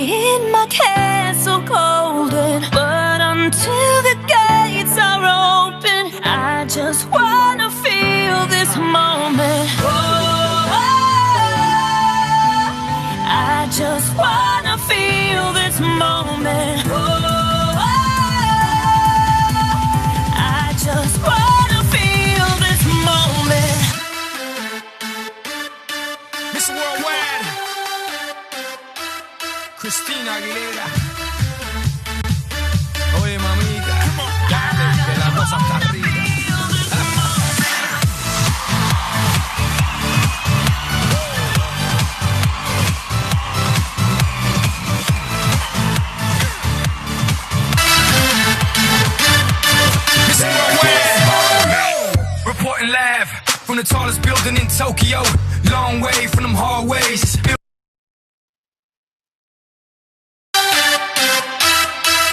in my castle golden, but until the gates are open, I just wanna feel this moment. Oh, I just wanna feel this moment. Oh, I just wanna feel this moment. Miss Worldwide, Christina Aguilera. Oye, mamita, dale, que la cosa está rica. Reporting live from the tallest building in Tokyo. Long way from them hallways.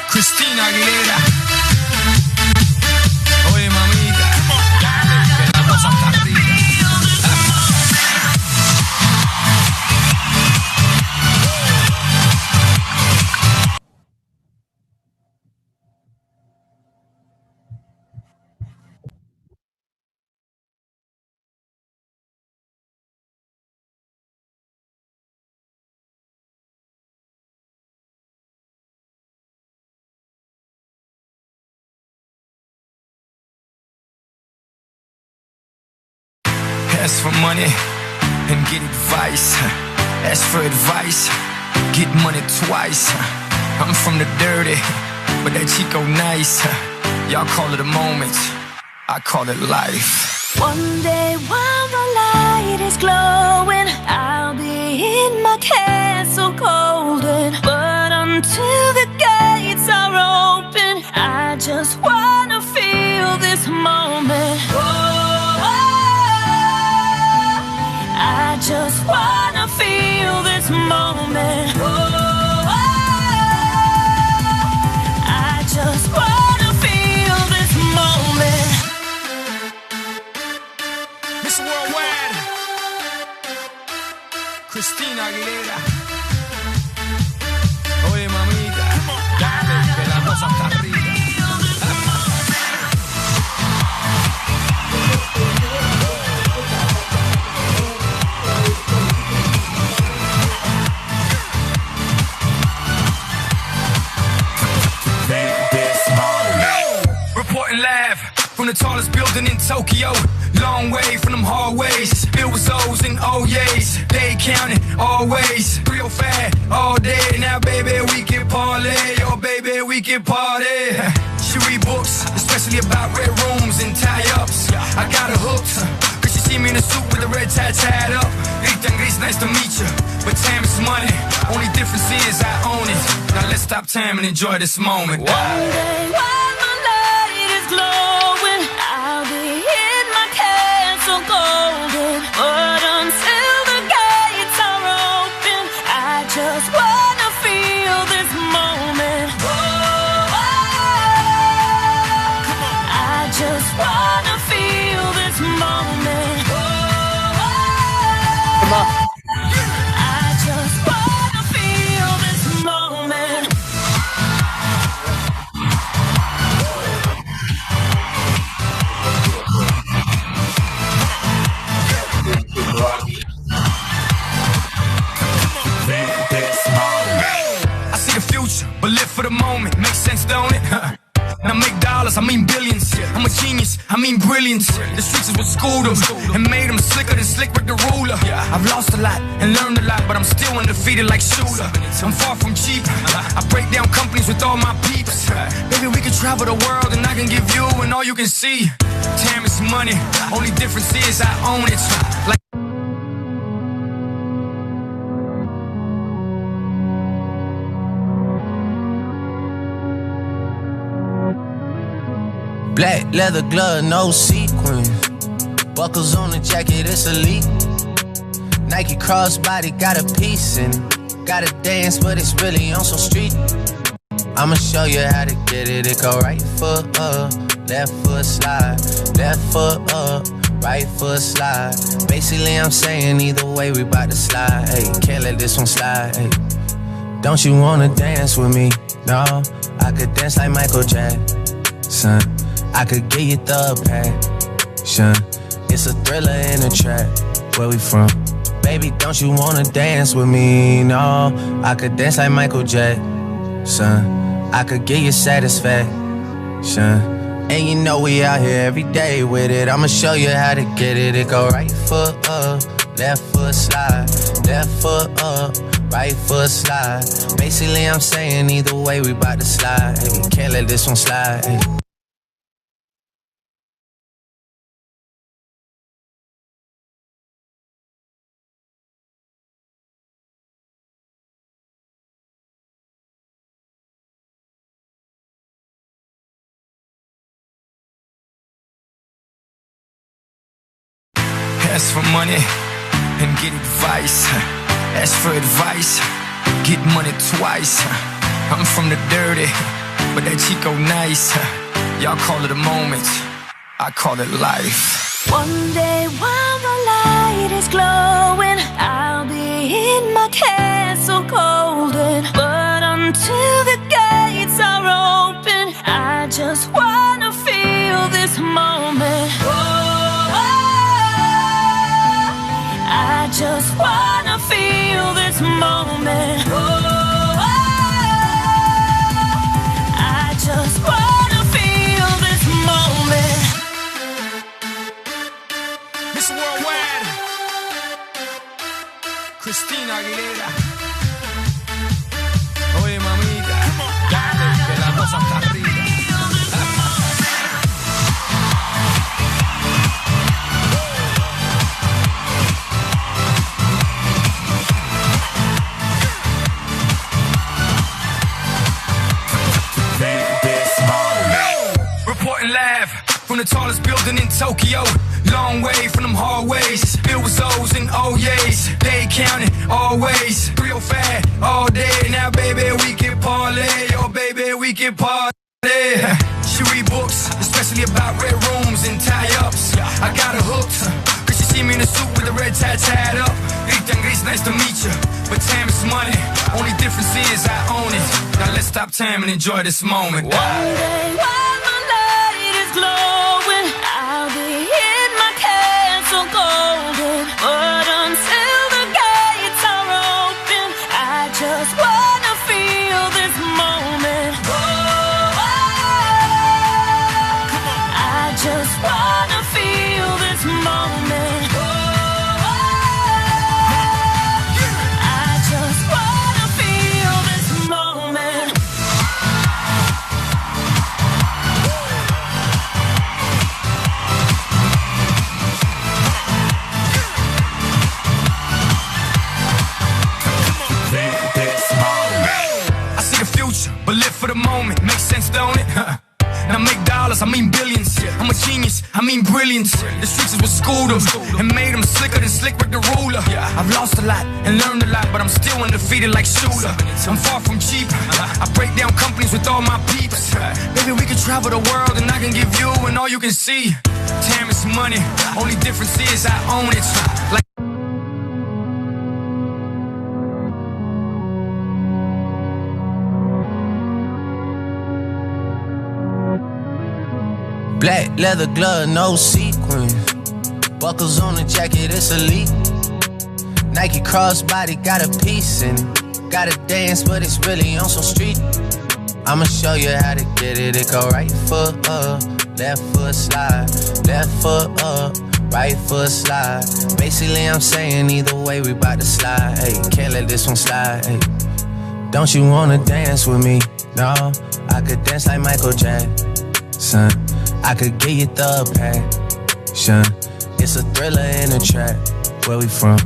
Christina Aguilera. Oye, mamita, dale, que la cosa está rica. Ask for money and get advice. Ask for advice, get money twice. I'm from the dirty, but that Chico nice. Y'all call it a moment, I call it life. One day while the light is glowing, I'll be in my castle golden, but until the gates are open, I just wanna feel this moment. I just wanna feel this moment. I just wanna feel this moment. Miss Worldwide, Christina Aguilera. Oye, mamita, dale, que la cosa está rica. Reporting live from the tallest building in Tokyo. Long way from them hallways. Bill was O's and O's. They counting always. 305 all day. Now, baby, we can parlay. Oh, baby, we can party. She read books, especially about red rooms and tie-ups. I got her hooked, cause she see me in a suit with a red tie tied up. Rita and Grace, nice to meet you. But time is money. Only difference is I own it. Now let's stop time and enjoy this moment. One day while the light is glowing, I'll be in my castle golden, but until the gates are open, I just wanna feel this moment. I just wanna feel this moment. I just wanna feel this moment. I see the future, but live for the moment. Makes sense, don't it? Now make dollars, I mean billions. I'm a genius, I mean brilliance. The streets is what schooled them and made them slicker than Slick Rick the Ruler. I've lost a lot and learned a lot, but I'm still undefeated like Shooter. I'm far from cheap, I break down companies with all my peeps. Maybe we can travel the world and I can give you and all you can see. Time is money, only difference is I own it. Like black leather glove, no sequins. Buckles on the jacket, it's elite. Nike crossbody, got a piece in it. Gotta dance, but it's really on some street. I'ma show you how to get it. It go right foot up, left foot slide. Left foot up, right foot slide. Basically, I'm saying either way, we bout to slide. Hey, can't let this one slide. Hey. don't you wanna dance with me? No, I could dance like Michael Jackson. I could get you the passion. It's a thriller in a trap. Where we from? Baby, don't you wanna dance with me? No, I could dance like Michael Jackson. I could get you satisfaction. And you know we out here every day with it. I'ma show you how to get it. It go right foot up, left foot slide, left foot up, right foot slide. Basically I'm saying either way we bout to slide. Hey, we can't let this one slide. Hey. Ask for money and get advice. Ask for advice, get money twice. I'm from the dirty, but that Chico nice. Y'all call it a moment, I call it life. One day while the light is glowing, I'll be in my castle golden. But until the gates are open, I just wanna feel this moment. I just wanna feel this moment. I just wanna feel this moment. Miss Worldwide, Christina Aguilera. Oye mamita, dale que la cosa está arriba. Live from the tallest building in Tokyo. Long way from them hallways. Filled with O's and O's. They counting always. Real fat all day. Now baby we can parlay. Oh baby we can party. She read books, especially about red rooms and tie-ups. I got her hooked, cause she see me in a suit with the red tie tied up. Rita and Grace, nice to meet you. But time is money, only difference is I own it. Now let's stop time and enjoy this moment. One day while my light is glowing, I'll be in my castle golden. But until the gates are open, I just wanna feel this moment. I just wanna feel this moment. I just wanna feel this moment. I see the future, but live for the moment. Makes sense, don't it? Now make dollars, I mean billions. I'm a genius, I mean brilliance. The streets is what schooled them and made them slicker than Slick Rick the ruler. I've lost a lot and learned a lot, but I'm still undefeated like Shooter. I'm far from cheap, I break down companies with all my peeps. Baby, we can travel the world and I can give you and all you can see. Time is money, only difference is I own it. Like Black leather glove, no sequins. Buckles on the jacket, it's elite. Nike crossbody got a piece in it. Gotta dance, but it's really on some street. I'ma show you how to get it. It go right foot up, left foot slide, left foot up, right foot slide. Basically I'm saying either way we bout to slide. Hey, can't let this one slide. Hey. Don't you wanna dance with me? No, I could dance like Michael Jackson. I could get you the passion. It's a thriller in a trap. Where we from?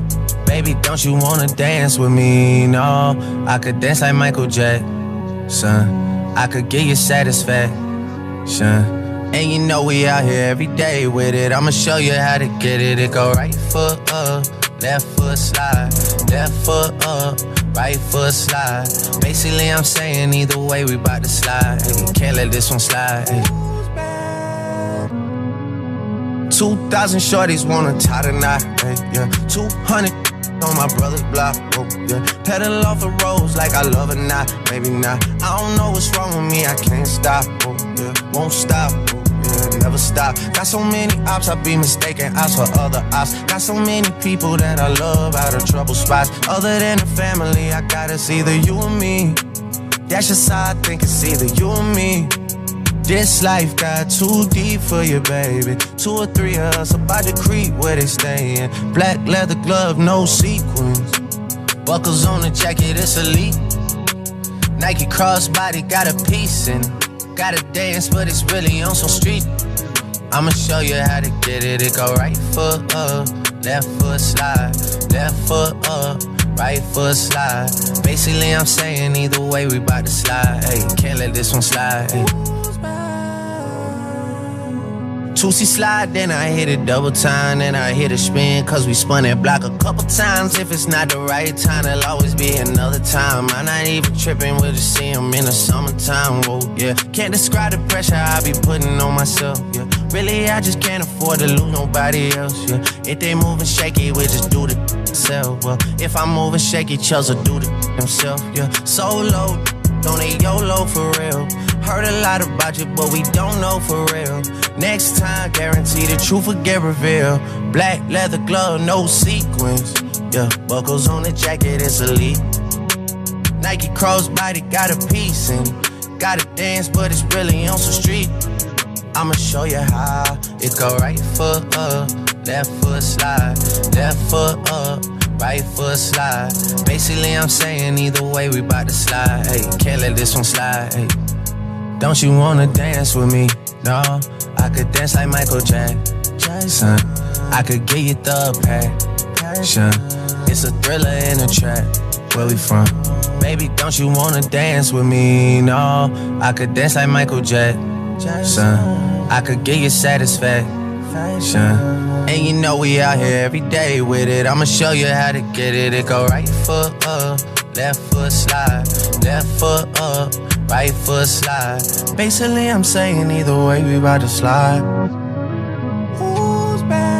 Baby, don't you wanna dance with me? No, I could dance like Michael Jackson. I could get you satisfaction. And you know we out here every day with it. I'ma show you how to get it. It go right foot up, left foot slide, left foot up, right foot slide. Basically I'm saying either way we bout to slide. Hey, we can't let this one slide. Hey. 2,000 shorties wanna tie the knot, hey, yeah. 200 on my brother's block, oh yeah. Pedal off the roads like I love it, not, maybe not. I don't know what's wrong with me, I can't stop, oh yeah. Won't stop, oh yeah, never stop. Got so many ops, I be mistaken ops for other ops. Got so many people that I love out of trouble spots. Other than the family, I got it's either you or me. That's just how I think it's either you or me. This life got too deep for you, baby. 2 or 3 of us about to creep where they stayin'. Black leather glove, no sequins. Buckles on the jacket, it's elite. Nike crossbody got a piece in it. Gotta dance, but it's really on some street. I'ma show you how to get it. It go right foot up, left foot slide, left foot up, right foot slide. Basically, I'm saying either way, we bout to slide. Hey, can't let this one slide. Hey. 2C slide, then I hit it double time, then I hit a spin, cause we spun that block a couple times. If it's not the right time, there'll always be another time. I'm not even tripping, we'll just see them in the summertime, whoa, yeah. Can't describe the pressure I be putting on myself, yeah. Really, I just can't afford to lose nobody else, yeah. If they moving shaky, we just do the themselves, well. If I'm moving shaky, Chelsea do the themselves, yeah. Solo, don't need YOLO for real. Heard a lot about you, but we don't know for real. Next time, guarantee the truth will get revealed. Black leather glove, no sequins. Yeah, buckles on the jacket, it's elite. Nike crossbody got a piece in it. Gotta dance, but it's really on some street. I'ma show you how. It go right foot up, left foot slide, left foot up, right foot slide. Basically, I'm saying either way, we bout to slide. Hey, can't let this one slide. Hey. Don't you wanna dance with me? No, I could dance like Michael Jackson. I could get you the passion. It's a thriller in a track. Where we from? Baby, don't you wanna dance with me? No, I could dance like Michael Jackson. I could get you satisfaction. And you know we out here every day with it. I'ma show you how to get it. It go right foot up, left foot slide, left foot up, right foot slide. Basically, I'm saying either way, we bout to slide. Who's back?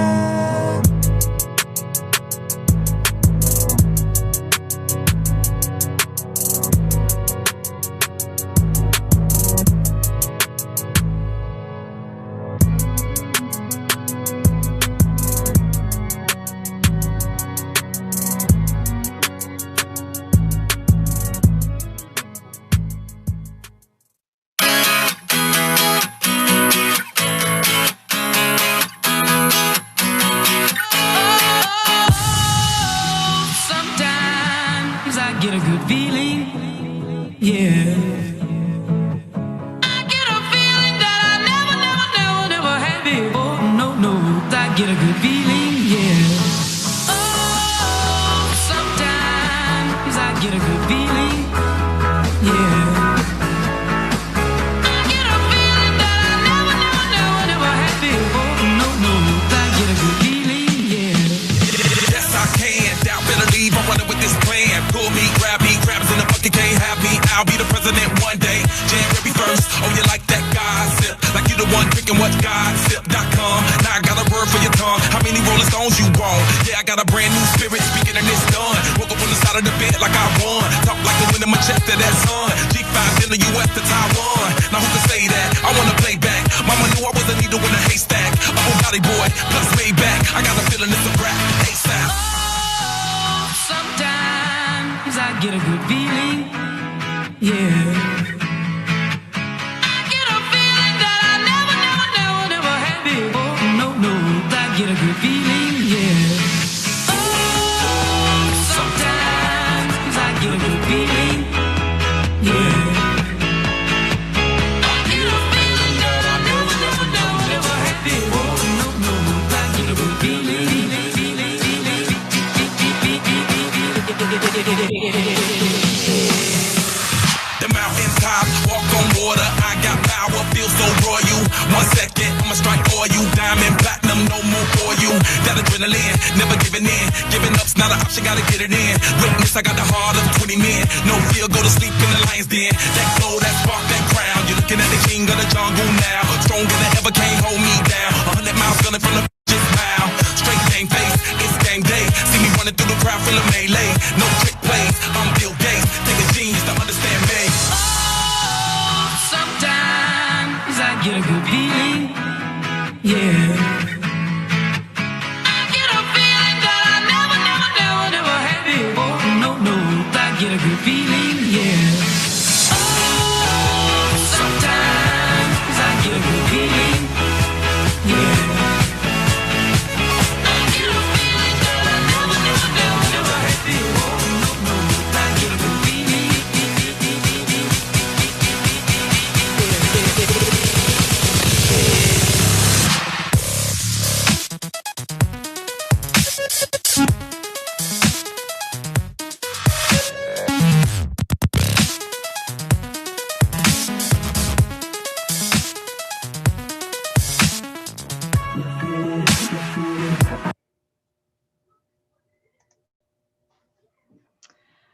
From the just now, straight game face, it's game day. See me running through the crowd, feeling yeah. Oh, sometimes I get a feeling, yeah. I get a feeling that I never had before. No, I get a feeling.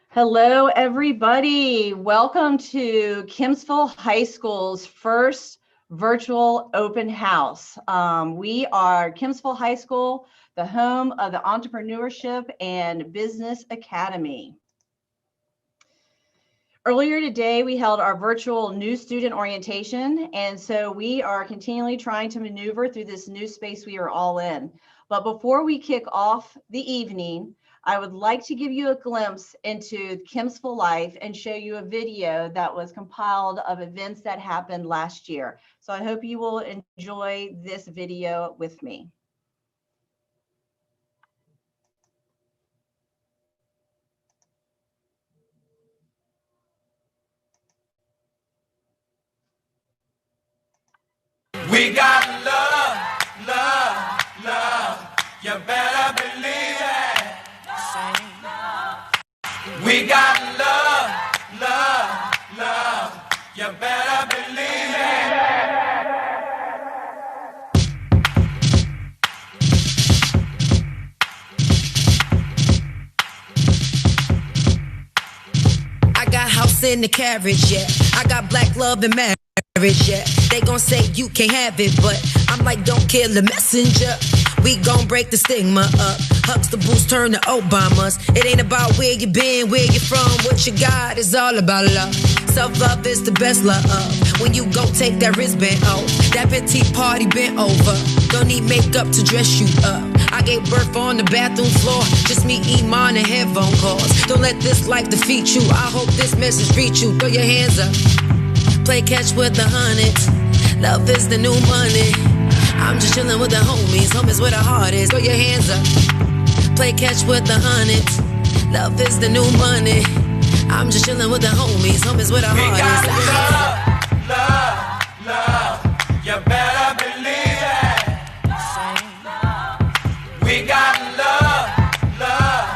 Hello, everybody. Welcome to Kempsville High School's first virtual open house. We are Kempsville High School, the home of the Entrepreneurship and Business Academy. Earlier today, we held our virtual new student orientation, and so we are continually trying to maneuver through this new space we are all in. But before we kick off the evening, I would like to give you a glimpse into Kempsville life and show you a video that was compiled of events that happened last year. So I hope you will enjoy this video with me. We got love, love, love. You better believe it. We got love, love, love. You better believe it. I got house in the carriage, yeah. I got black love and marriage, yeah. They gon' say you can't have it, but I'm like, don't kill the messenger. We gon' break the stigma up. Huxtables turn to Obamas. It ain't about where you been, where you from, what you got. It's all about love. Self-love is the best love. When you go take that wristband off, that petite party bent over. Don't need makeup to dress you up. I gave birth on the bathroom floor. Just me, Iman, and headphone calls. Don't let this life defeat you. I hope this message reach you. Throw your hands up. Play catch with the hundreds. Love is the new money. I'm just chillin' with the homies. Homies where the heart is. Throw your hands up. Play catch with the hundreds. Love is the new money. I'm just chillin' with the homies. Homies where the heart is. We got love, love, love. You better believe it. We got love, love,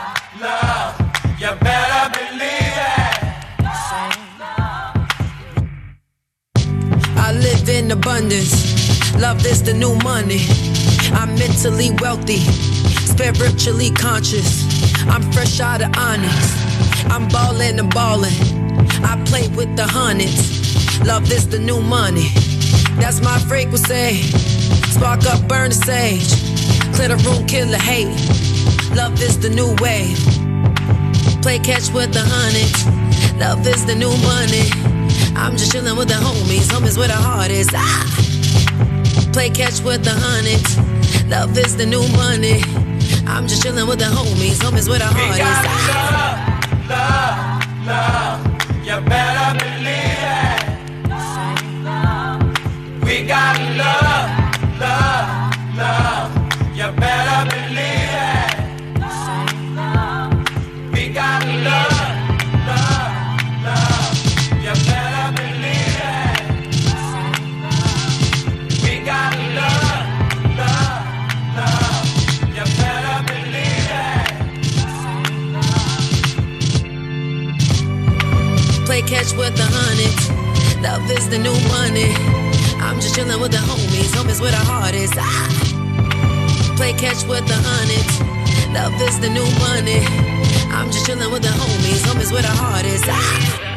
love. You better believe it. I live in abundance. Love is the new money. I'm mentally wealthy, spiritually conscious. I'm fresh out of Onyx. I'm ballin' and ballin'. I play with the hundreds. Love is the new money. That's my frequency. Spark up, burn the sage. Clear the room, kill the hate. Love is the new wave. Play catch with the hundreds. Love is the new money. I'm just chillin' with the homies. Homies where the heart is. Ah! Play catch with the hundreds. Love is the new money. I'm just chillin' with the homies. Homies where the heart We got is. love, love, love. You better believe it. We got love, love, love. You better believe it. We got love, love, love. You better believe it. We got love, love, love. You better believe it. Play catch with the hundreds. Love is the new money. I'm just chillin' with the homies. Homies where the heart is. Ah! Play catch with the hundreds. Love is the new money. I'm just chillin' with the homies. Homies where the heart is. Ah!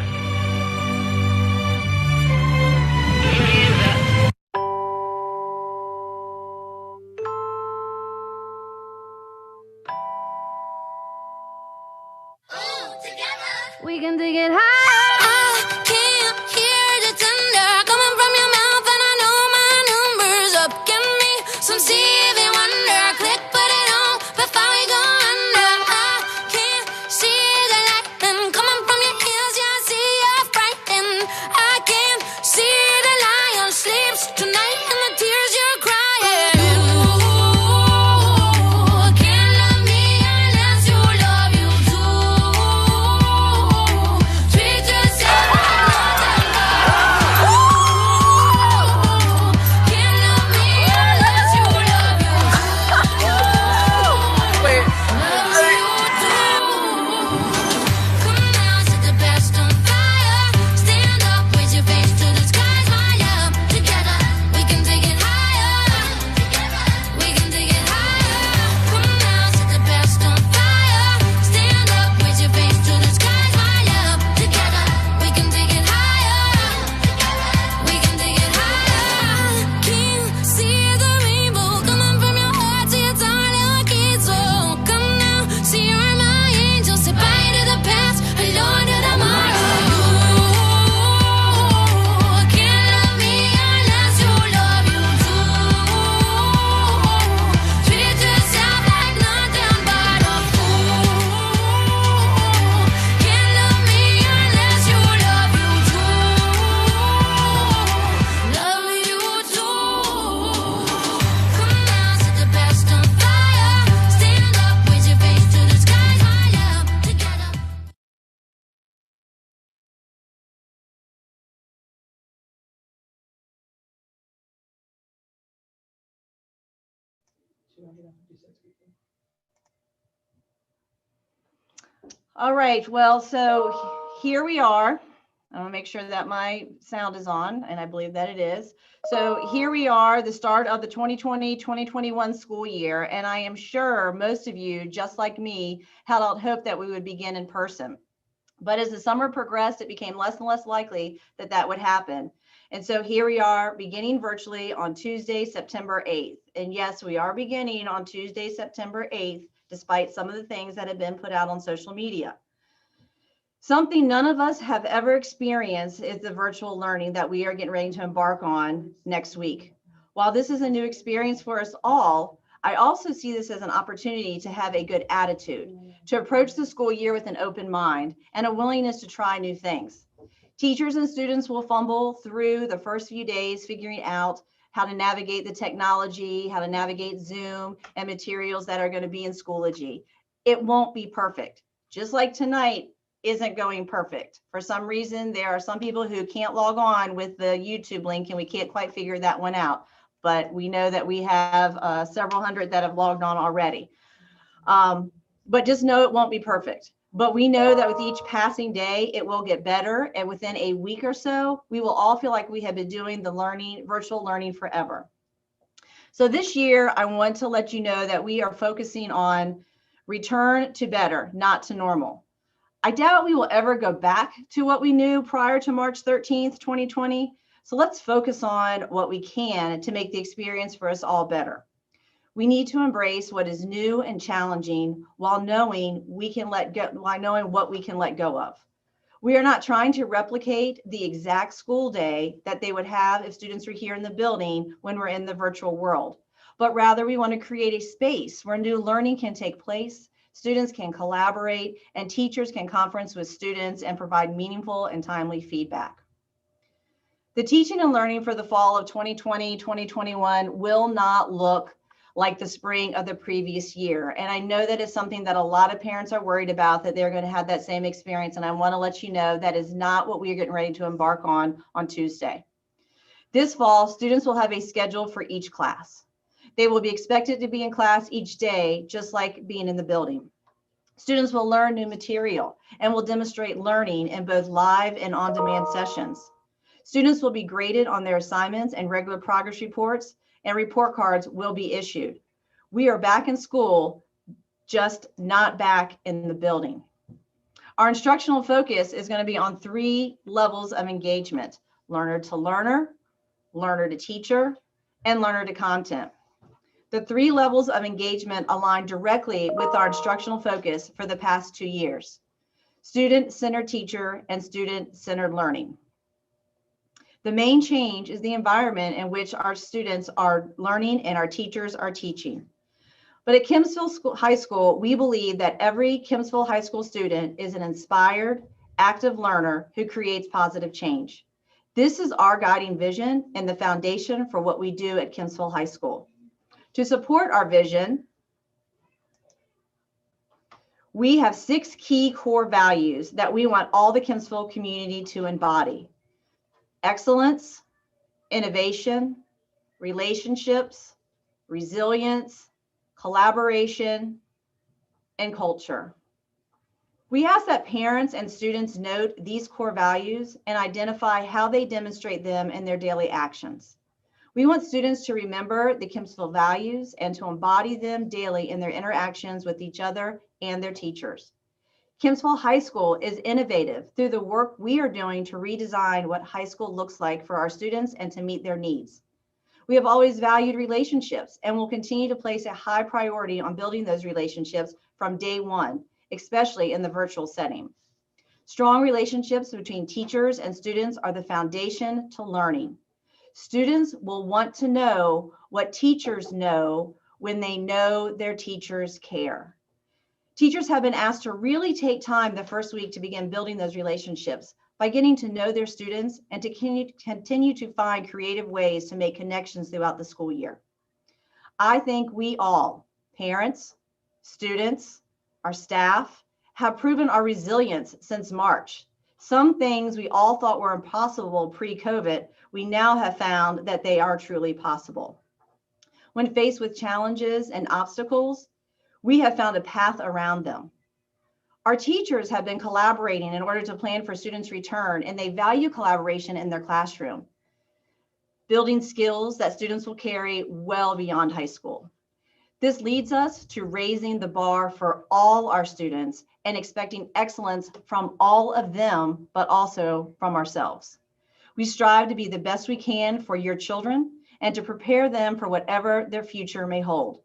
We can take it high. I can't hear the thunder coming from your mouth, and I know my number's up. Give me some Stevie Wonder. Click, put it on before we go under. I can't see the lightning coming from your ears. Yeah, I see All right, well, so here we are. I'm gonna make sure that my sound is on, and I believe that it is. So here we are, the start of the 2020-2021 school year, and I am sure most of you, just like me, held out hope that we would begin in person. But as the summer progressed, it became less and less likely that that would happen. And so here we are beginning virtually on Tuesday, September 8th. And yes, we are beginning on Tuesday, September 8th, despite some of the things that have been put out on social media. Something none of us have ever experienced is the virtual learning that we are getting ready to embark on next week. While this is a new experience for us all, I also see this as an opportunity to have a good attitude, to approach the school year with an open mind and a willingness to try new things. Teachers and students will fumble through the first few days figuring out how to navigate the technology, how to navigate Zoom and materials that are going to be in Schoology. It won't be perfect. Just like tonight isn't going perfect. For some reason, there are some people who can't log on with the YouTube link and we can't quite figure that one out. But we know that we have several hundred that have logged on already. But just know it won't be perfect. But we know that with each passing day, it will get better. And within a week or so, we will all feel like we have been doing the virtual learning forever. So this year, I want to let you know that we are focusing on return to better, not to normal. I doubt we will ever go back to what we knew prior to March 13th, 2020. So let's focus on what we can to make the experience for us all better. We need to embrace what is new and challenging while knowing what we can let go of. We are not trying to replicate the exact school day that they would have if students were here in the building when we're in the virtual world, but rather we want to create a space where new learning can take place, students can collaborate, and teachers can conference with students and provide meaningful and timely feedback. The teaching and learning for the fall of 2020-2021 will not look like the spring of the previous year. And I know that is something that a lot of parents are worried about, that they're going to have that same experience. And I want to let you know that is not what we are getting ready to embark on Tuesday. This fall, students will have a schedule for each class. They will be expected to be in class each day, just like being in the building. Students will learn new material and will demonstrate learning in both live and on-demand sessions. Students will be graded on their assignments and regular progress reports, and report cards will be issued. We are back in school, just not back in the building. Our instructional focus is going to be on 3 levels of engagement: learner to learner, learner to teacher, and learner to content. The 3 levels of engagement align directly with our instructional focus for the past 2 years: student-centered teacher and student-centered learning. The main change is the environment in which our students are learning and our teachers are teaching. But at Kempsville High School, we believe that every Kempsville High School student is an inspired, active learner who creates positive change. This is our guiding vision and the foundation for what we do at Kempsville High School. To support our vision, we have 6 key core values that we want all the Kempsville community to embody: excellence, innovation, relationships, resilience, collaboration, and culture. We ask that parents and students note these core values and identify how they demonstrate them in their daily actions. We want students to remember the Kempsville values and to embody them daily in their interactions with each other and their teachers. Kempsville High School is innovative through the work we are doing to redesign what high school looks like for our students and to meet their needs. We have always valued relationships and will continue to place a high priority on building those relationships from day one, especially in the virtual setting. Strong relationships between teachers and students are the foundation to learning. Students will want to know what teachers know when they know their teachers care. Teachers have been asked to really take time the first week to begin building those relationships by getting to know their students and to continue to find creative ways to make connections throughout the school year. I think we all, parents, students, our staff, have proven our resilience since March. Some things we all thought were impossible pre-COVID, we now have found that they are truly possible. When faced with challenges and obstacles, we have found a path around them. Our teachers have been collaborating in order to plan for students' return, and they value collaboration in their classroom, building skills that students will carry well beyond high school. This leads us to raising the bar for all our students and expecting excellence from all of them, but also from ourselves. We strive to be the best we can for your children and to prepare them for whatever their future may hold.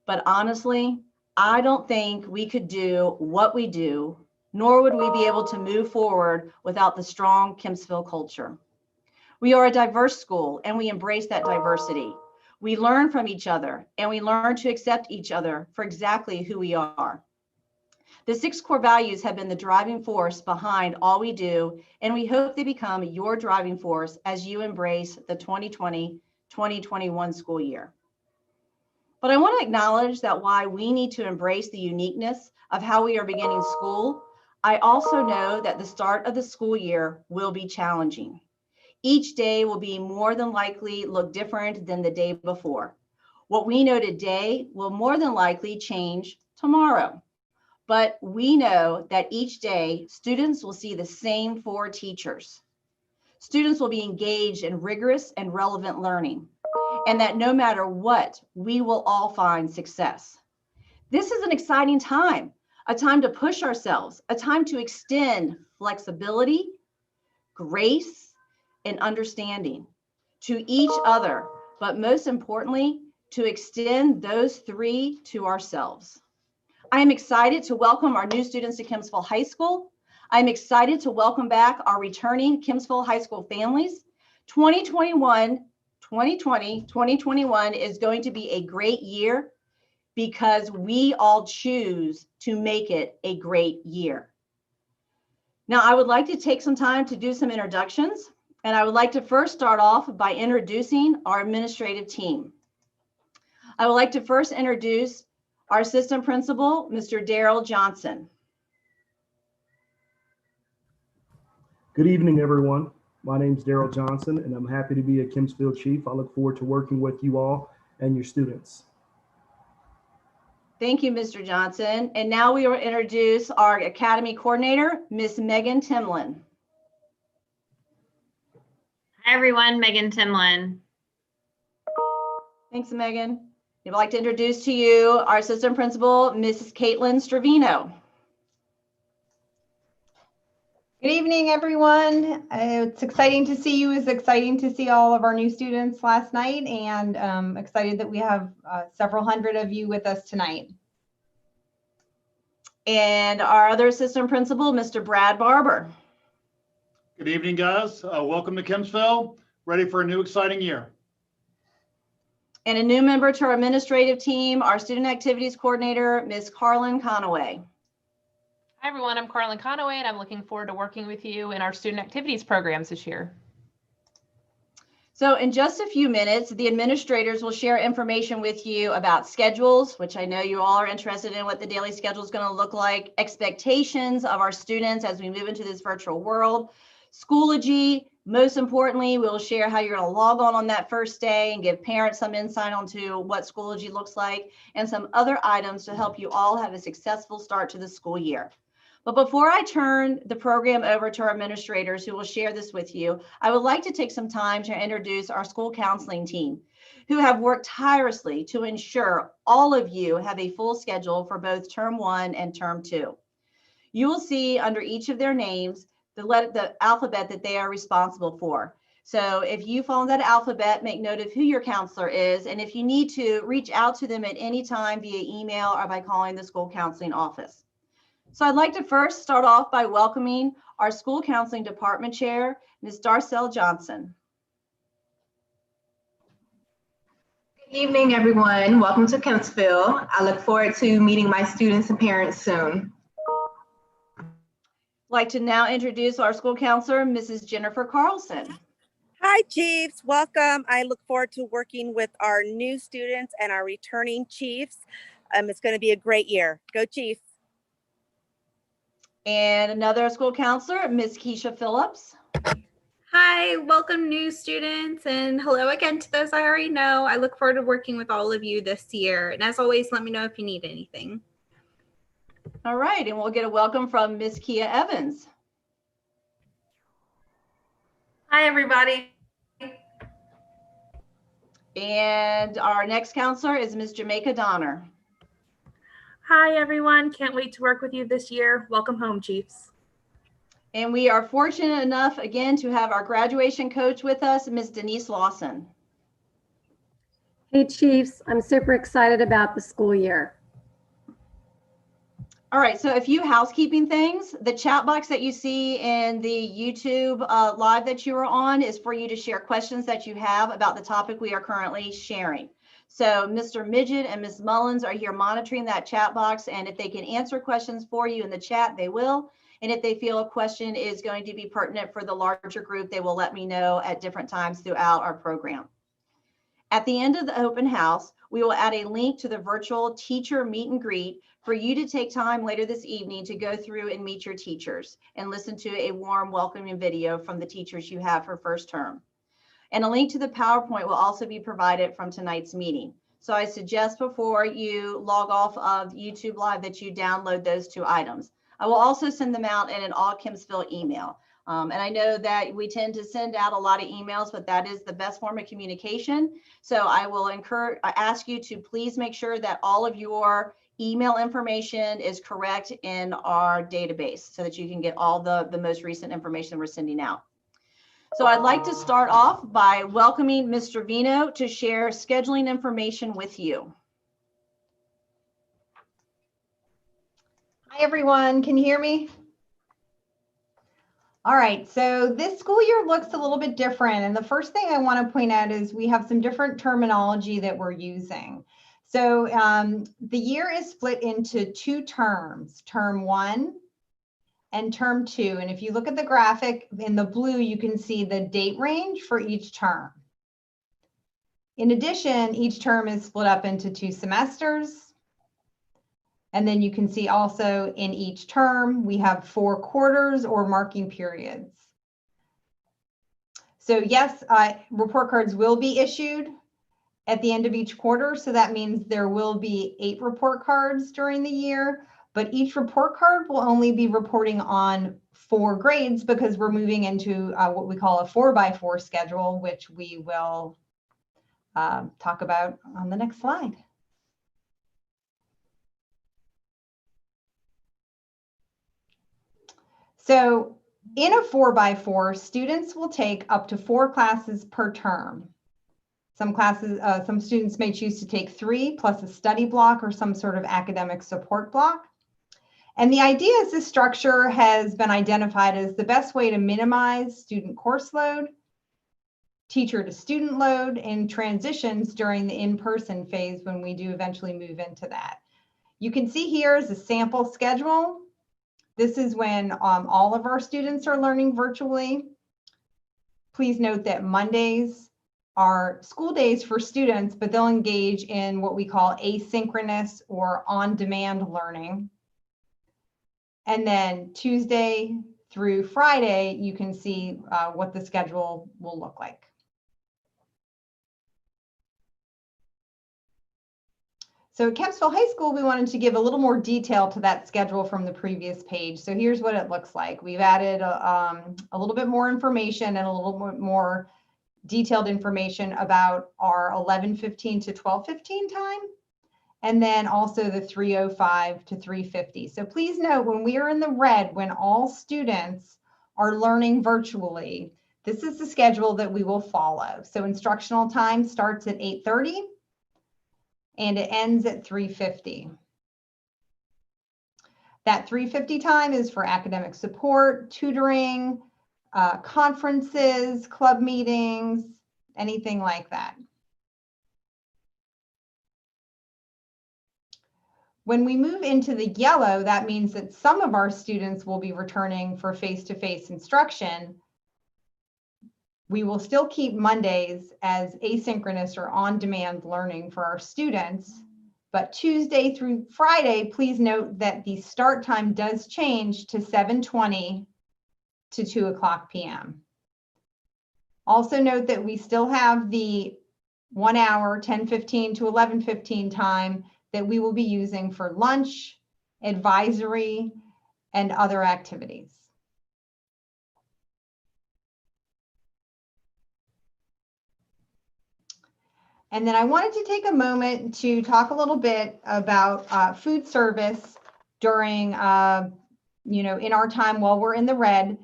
But honestly, I don't think we could do what we do, nor would we be able to move forward without the strong Kempsville culture. We are a diverse school and we embrace that diversity. We learn from each other and we learn to accept each other for exactly who we are. The 6 core values have been the driving force behind all we do, and we hope they become your driving force as you embrace the 2020-2021 school year. But I want to acknowledge that while we need to embrace the uniqueness of how we are beginning school, I also know that the start of the school year will be challenging. Each day will be more than likely look different than the day before. What we know today will more than likely change tomorrow. But we know that each day students will see the same 4 teachers. Students will be engaged in rigorous and relevant learning, and that no matter what, we will all find success. This is an exciting time, a time to push ourselves, a time to extend flexibility, grace, and understanding to each other, but most importantly, to extend those 3 to ourselves. I am excited to welcome our new students to Kempsville High School. I'm excited to welcome back our returning Kempsville High School families. 2021 is going to be a great year because we all choose to make it a great year. Now, I would like to take some time to do some introductions. And I would like to first start off by introducing our administrative team. I would like to first introduce our assistant principal, Mr. Daryl Johnson. Good evening, everyone. My name is Daryl Johnson, and I'm happy to be a Kempsville Chief. I look forward to working with you all and your students. Thank you, Mr. Johnson. And now we will introduce our Academy Coordinator, Miss Megan Timlin. Hi, everyone. Megan Timlin. Thanks, Megan. I'd like to introduce to you our assistant principal, Mrs. Caitlin Stravino. Good evening, everyone. It's exciting to see you. It's exciting to see all of our new students last night, and excited that we have several hundred of you with us tonight. And our other assistant principal, Mr. Brad Barber. Good evening, guys. Welcome to Kempsville. Ready for a new exciting year. And a new member to our administrative team, our student activities coordinator, Ms. Carlin Conaway. Hi, everyone. I'm Carlin Conaway, and I'm looking forward to working with you in our student activities programs this year. So in just a few minutes, the administrators will share information with you about schedules, which I know you all are interested in what the daily schedule is going to look like, expectations of our students as we move into this virtual world, Schoology. Most importantly, we'll share how you're going to log on that first day and give parents some insight onto what Schoology looks like and some other items to help you all have a successful start to the school year. But before I turn the program over to our administrators who will share this with you, I would like to take some time to introduce our school counseling team, who have worked tirelessly to ensure all of you have a full schedule for both term 1 and term 2. You will see under each of their names the alphabet that they are responsible for. So if you follow that alphabet, make note of who your counselor is, and if you need to, reach out to them at any time via email or by calling the school counseling office. So I'd like to first start off by welcoming our school counseling department chair, Ms. Darcel Johnson. Good evening, everyone. Welcome to Kempsville. I look forward to meeting my students and parents soon. I'd like to now introduce our school counselor, Mrs. Jennifer Carlson. Hi, Chiefs. Welcome. I look forward to working with our new students and our returning Chiefs. It's going to be a great year. Go Chiefs. And another school counselor, Ms. Keisha Phillips. Hi, welcome new students, and hello again to those I already know. I look forward to working with all of you this year. And as always, let me know if you need anything. All right, and we'll get a welcome from Miss Kia Evans. Hi, everybody. And our next counselor is Ms. Jamaica Donner. Hi, everyone. Can't wait to work with you this year. Welcome home, Chiefs. And we are fortunate enough again to have our graduation coach with us, Ms. Denise Lawson. Hey, Chiefs. I'm super excited about the school year. All right, so a few housekeeping things. The chat box that you see in the YouTube live that you are on is for you to share questions that you have about the topic we are currently sharing. So Mr. Midget and Ms. Mullins are here monitoring that chat box, and if they can answer questions for you in the chat, they will. And if they feel a question is going to be pertinent for the larger group, they will let me know at different times throughout our program. At the end of the open house, we will add a link to the virtual teacher meet and greet for you to take time later this evening to go through and meet your teachers and listen to a warm welcoming video from the teachers you have for first term. And a link to the PowerPoint will also be provided from tonight's meeting. So I suggest before you log off of YouTube Live that you download those two items. I will also send them out in an all Kempsville email. And I know that we tend to send out a lot of emails, but that is the best form of communication. So I will ask you to please make sure that all of your email information is correct in our database so that you can get all the most recent information we're sending out. So I'd like to start off by welcoming Mr. Vino to share scheduling information with you. Hi, everyone. Can you hear me? All right, so this school year looks a little bit different. And the first thing I want to point out is we have some different terminology that we're using. So the year is split into two terms, term 1 and term 2. And if you look at the graphic in the blue, you can see the date range for each term. In addition, each term is split up into 2 semesters. And then you can see also in each term, we have 4 quarters or marking periods. So yes, report cards will be issued at the end of each quarter. So that means there will be 8 report cards during the year, but each report card will only be reporting on 4 grades because we're moving into what we call a 4x4 schedule, which we will talk about on the next slide. So in a 4x4, students will take up to 4 classes per term. Some students may choose to take 3 plus a study block or some sort of academic support block. And the idea is this structure has been identified as the best way to minimize student course load, teacher to student load, and transitions during the in-person phase when we do eventually move into that. You can see here is a sample schedule. This is when all of our students are learning virtually. Please note that Mondays are school days for students, but they'll engage in what we call asynchronous or on-demand learning. And then Tuesday through Friday, you can see what the schedule will look like. So at Kempsville High School, we wanted to give a little more detail to that schedule from the previous page. So here's what it looks like. We've added a little bit more information and a little bit more detailed information about our 11:15 to 12:15 time, and then also the 3:05 to 3:50. So please note when we are in the red, when all students are learning virtually, this is the schedule that we will follow. So instructional time starts at 8:30. And it ends at 3:50. That 3:50 time is for academic support, tutoring, conferences, club meetings, anything like that. When we move into the yellow, that means that some of our students will be returning for face-to-face instruction. We will still keep Mondays as asynchronous or on-demand learning for our students, but Tuesday through Friday, please note that the start time does change to 7:20 to 2:00 p.m. Also note that we still have the 1 hour, 10:15 to 11:15 time that we will be using for lunch, advisory, and other activities. And then I wanted to take a moment to talk a little bit about food service during, in our time while we're in the red.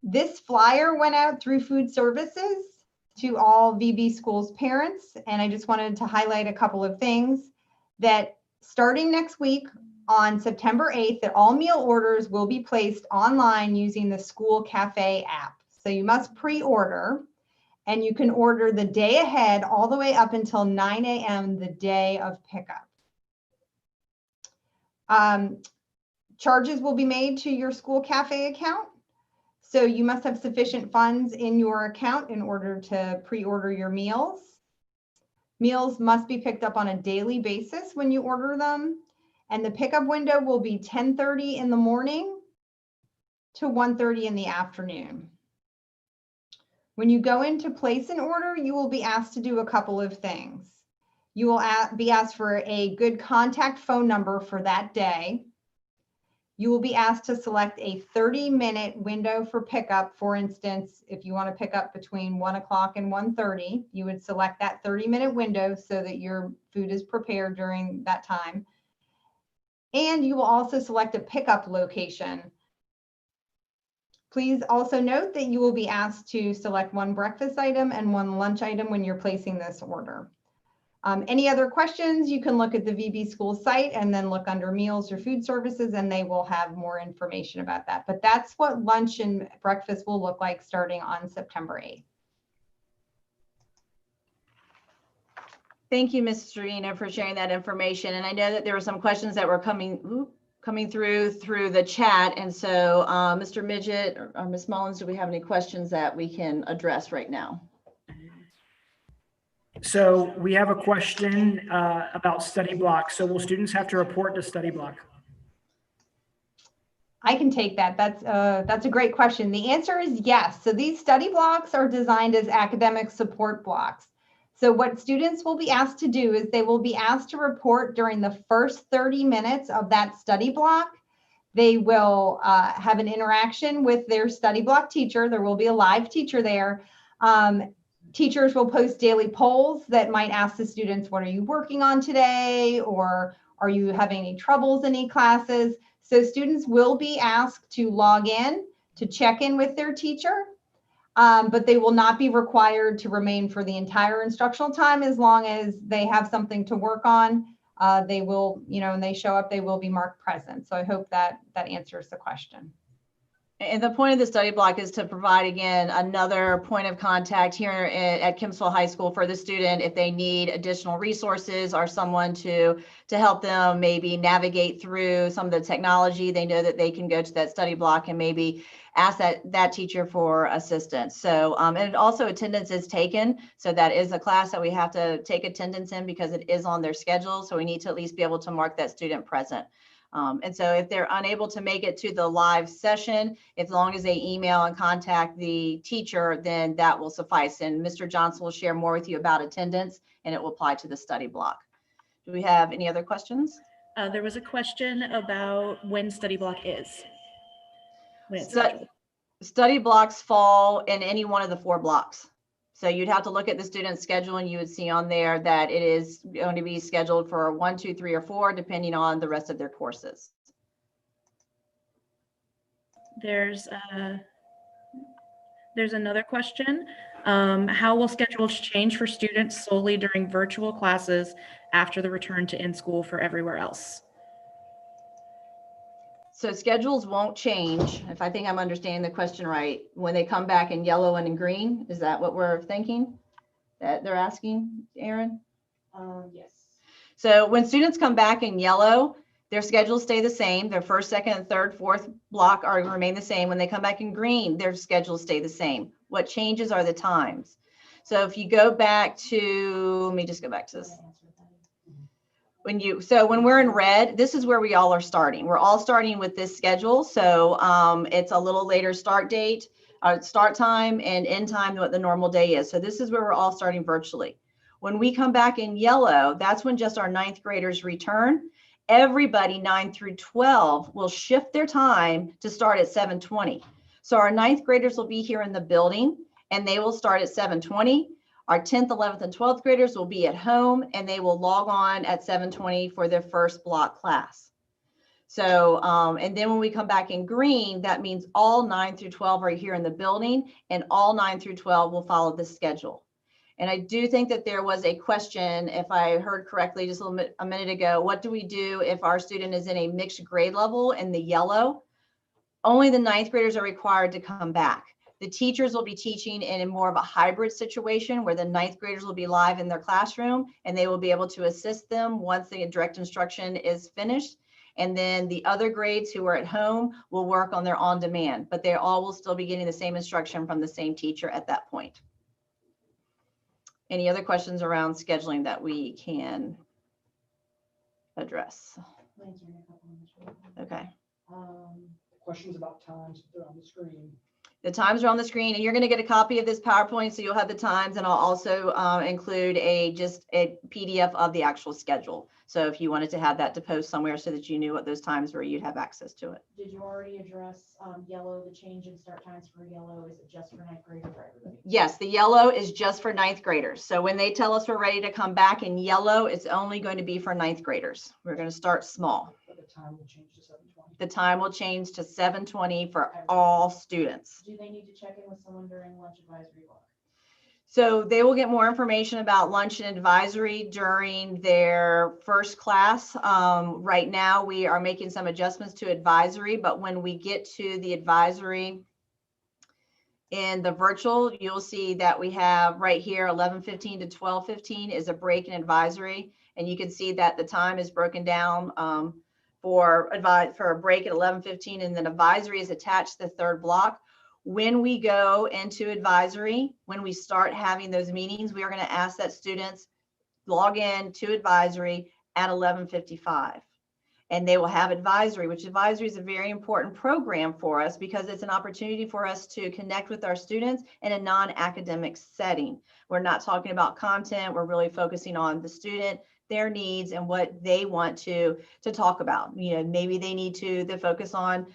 This flyer went out through food services to all VB schools parents. And I just wanted to highlight a couple of things that starting next week on September 8th, that all meal orders will be placed online using the School Cafe app. So you must pre-order. And you can order the day ahead all the way up until 9 a.m. the day of pickup. Charges will be made to your School Cafe account. So you must have sufficient funds in your account in order to pre-order your meals. Meals must be picked up on a daily basis when you order them. And the pickup window will be 10:30 in the morning to 1:30 in the afternoon. When you go in to place an order, you will be asked to do a couple of things. You will be asked for a good contact phone number for that day. You will be asked to select a 30-minute window for pickup. For instance, if you want to pick up between 1 o'clock and 1:30, you would select that 30-minute window so that your food is prepared during that time. And you will also select a pickup location. Please also note that you will be asked to select one breakfast item and one lunch item when you're placing this order. Any other questions, you can look at the VB School site and then look under meals or food services, and they will have more information about that. But that's what lunch and breakfast will look like starting on September 8th. Thank you, Ms. Serena, for sharing that information. And I know that there were some questions that were coming through the chat. And so Mr. Midget or Ms. Mullins, do we have any questions that we can address right now? So we have a question about study block. So will students have to report to study block? I can take that. That's a great question. The answer is yes. So these study blocks are designed as academic support blocks. So what students will be asked to do is they will be asked to report during the first 30 minutes of that study block. They will have an interaction with their study block teacher. There will be a live teacher there. Teachers will post daily polls that might ask the students, what are you working on today? Or are you having any troubles in any classes? So students will be asked to log in to check in with their teacher. But they will not be required to remain for the entire instructional time. As long as they have something to work on, they will, when they show up, they will be marked present. So I hope that answers the question. And the point of the study block is to provide, again, another point of contact here at Kempsville High School for the student if they need additional resources or someone to help them maybe navigate through some of the technology. They know that they can go to that study block and maybe ask that teacher for assistance. So, and also attendance is taken. So that is a class that we have to take attendance in because it is on their schedule. So we need to at least be able to mark that student present. And so if they're unable to make it to the live session, as long as they email and contact the teacher, then that will suffice. And Mr. Johnson will share more with you about attendance, and it will apply to the study block. Do we have any other questions? There was a question about when study block is. Study blocks fall in any one of the 4 blocks. So you'd have to look at the student's schedule and you would see on there that it is going to be scheduled for 1, 2, 3, or 4, depending on the rest of their courses. There's another question. How will schedules change for students solely during virtual classes after the return to in-school for everywhere else? So schedules won't change, if I think I'm understanding the question right, when they come back in yellow and in green. Is that what we're thinking that they're asking, Aaron? Yes. So when students come back in yellow, their schedules stay the same. Their first, second, and third, fourth block remain the same. When they come back in green, their schedules stay the same. What changes are the times. So if you go back to, let me just go back to this. When we're in red, this is where we all are starting. We're all starting with this schedule. So it's a little later start date. start time and end time, what the normal day is. So this is where we're all starting virtually. When we come back in yellow, that's when just our 9th graders return. Everybody 9 through 12 will shift their time to start at 7:20. So our 9th graders will be here in the building and they will start at 7:20. Our 10th, 11th, and 12th graders will be at home and they will log on at 7:20 for their first block class. So, and then when we come back in green, that means all 9 through 12 are here in the building and all 9 through 12 will follow this schedule. And I do think that there was a question, if I heard correctly just a minute ago, what do we do if our student is in a mixed grade level in the yellow? Only the 9th graders are required to come back. The teachers will be teaching in more of a hybrid situation where the 9th graders will be live in their classroom and they will be able to assist them once the direct instruction is finished. And then the other grades who are at home will work on their on demand, but they all will still be getting the same instruction from the same teacher at that point. Any other questions around scheduling that we can address? Okay. Questions about times, they're on the screen. The times are on the screen and you're going to get a copy of this PowerPoint, so you'll have the times, and I'll also include just a PDF of the actual schedule. So if you wanted to have that to post somewhere so that you knew what those times were, you'd have access to it. Did you already address yellow, the change in start times for yellow? Is it just for 9th grade or for everybody? Yes, the yellow is just for 9th graders. So when they tell us we're ready to come back in yellow, it's only going to be for 9th graders. We're going to start small. But the time will change to 7:20. The time will change to 7:20 for all students. Do they need to check in with someone during lunch advisory block? So they will get more information about lunch and advisory during their first class. Right now, we are making some adjustments to advisory, but when we get to the advisory in the virtual, you'll see that we have right here 11:15 to 12:15 is a break in advisory. And you can see that the time is broken down for a break at 11:15, and then advisory is attached to the third block. When we go into advisory, when we start having those meetings, we are going to ask that students log in to advisory at 11:55. And they will have advisory, which advisory is a very important program for us because it's an opportunity for us to connect with our students in a non-academic setting. We're not talking about content. We're really focusing on the student, their needs, and what they want to talk about. You know, maybe they need to focus on